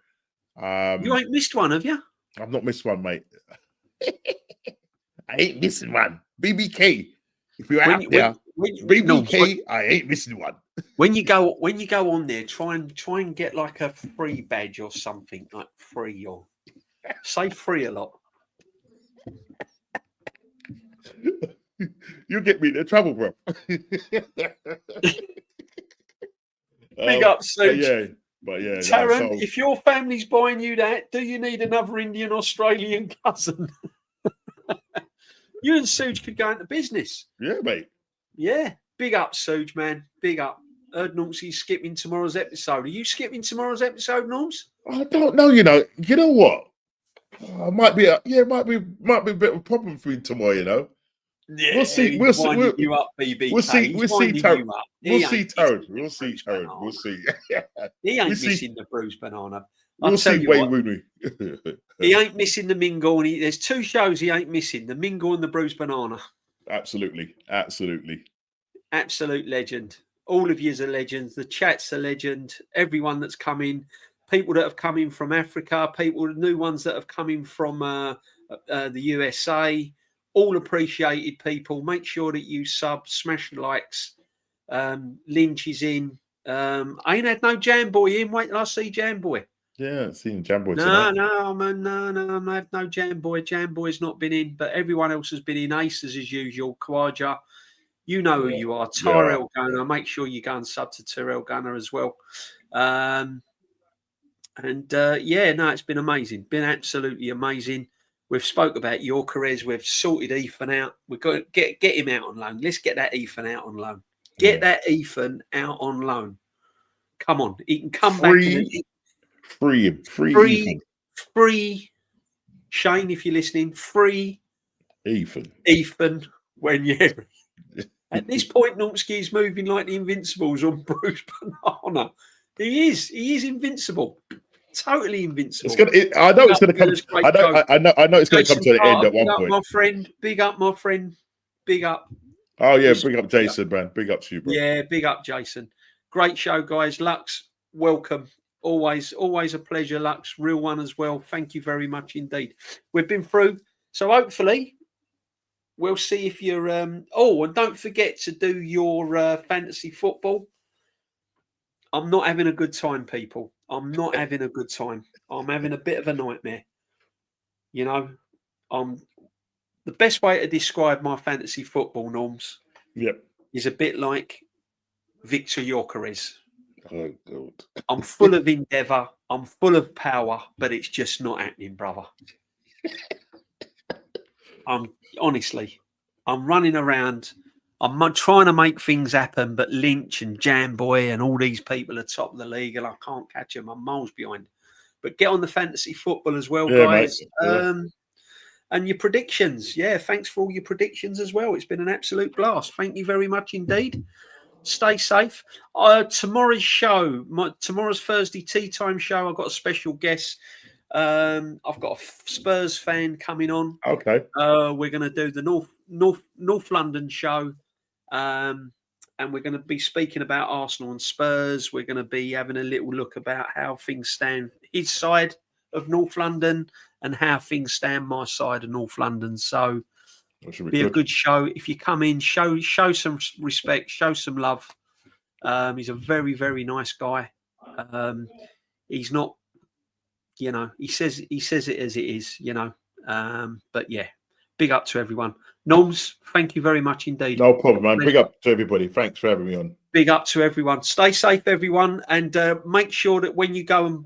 You ain't missed one, have you? I've not missed one, mate. I ain't missing one. BBK. If you're out there, BBK, I ain't missing one. When you go on there, try and get like a free badge or something, like free, or say free a lot. You get me into trouble, bro. Big up, Suge. But yeah, Taran, if your family's buying you that, do you need another Indian Australian cousin? You and Suge could go into business. Yeah, mate. Yeah. Big up, Suge, man. Big up. Heard Norms's skipping tomorrow's episode. Are you skipping tomorrow's episode, Norms? I don't know. You know what? It might be a bit of a problem for you tomorrow. You know. Yeah, we'll see. We'll see. You up, BB. We'll see. We'll see. We'll see. He ain't missing the bruised banana. We'll see Wayne Rooney. He ain't missing the mingle, and there's 2 shows he ain't missing: the mingle and the bruised banana. Absolutely. Absolute legend. All of yous are legends. The chat's a legend. Everyone that's come in, people that have come in from Africa, people, new ones that have come in from the USA, all appreciated people. Make sure that you sub, smash the likes. Lynch is in. I ain't had no Jam Boy in. Wait till I see Jam Boy. Yeah, seeing Jam Boy tonight. No, I have no Jam Boy. Jam Boy's not been in, but everyone else has been in. Aces as usual. Kawaja, you know who you are. Tyrell Gunner. Make sure you go and sub to Tyrell Gunner as well. It's been amazing. Been absolutely amazing. We've spoke about your careers. We've sorted Ethan out. We've got to get him out on loan. Let's get that Ethan out on loan. Get that Ethan out on loan. Come on, he can come Free, back. free Shane, if you're listening, free Ethan. when you're at this point. Norsky's moving like the Invincibles on Bruce Banana. He is invincible, totally invincible. I know it's going to come. I know it's going to come to the end at one point. My friend, big up, my friend, big up. Oh yeah, big up Jason, man. Big up to you, bro. Yeah, big up Jason. Great show, guys. Lux, welcome. Always a pleasure, Lux. Real one as well. Thank you very much indeed. We've been through, so hopefully we'll see if you're. Oh, and don't forget to do your fantasy football. I'm not having a good time, people. I'm not having a good time. I'm having a bit of a nightmare. You know, the best way to describe my fantasy football, Norms, is a bit like Victor Yorkeres. Oh, God. I'm full of endeavour. I'm full of power, but it's just not happening, brother. I'm running around. I'm trying to make things happen, but Lynch and Jamboy and all these people are top of the league, and I can't catch them. I'm miles behind. But get on the fantasy football as well, guys. And your predictions. Yeah, thanks for all your predictions as well. It's been an absolute blast. Thank you very much indeed. Stay safe. Tomorrow's show, tomorrow's Thursday tea time show, I've got a special guest. I've got a Spurs fan coming on. Okay. We're going to do the North London show. And we're going to be speaking about Arsenal and Spurs. We're going to be having a little look about how things stand his side of North London and how things stand my side of North London. So be a good show. If you come in, show some respect, show some love. He's a very, very nice guy. He's not, he says it as it is, but yeah, big up to everyone. Norms, thank you very much indeed. No problem, man. Big up to everybody. Thanks for having me on. Big up to everyone. Stay safe, everyone, and make sure that when you go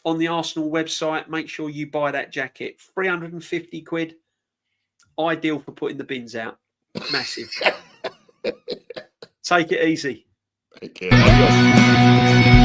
on the Arsenal website, make sure you buy that jacket. 350 quid. Ideal for putting the bins out. Massive. Take it easy. Take care.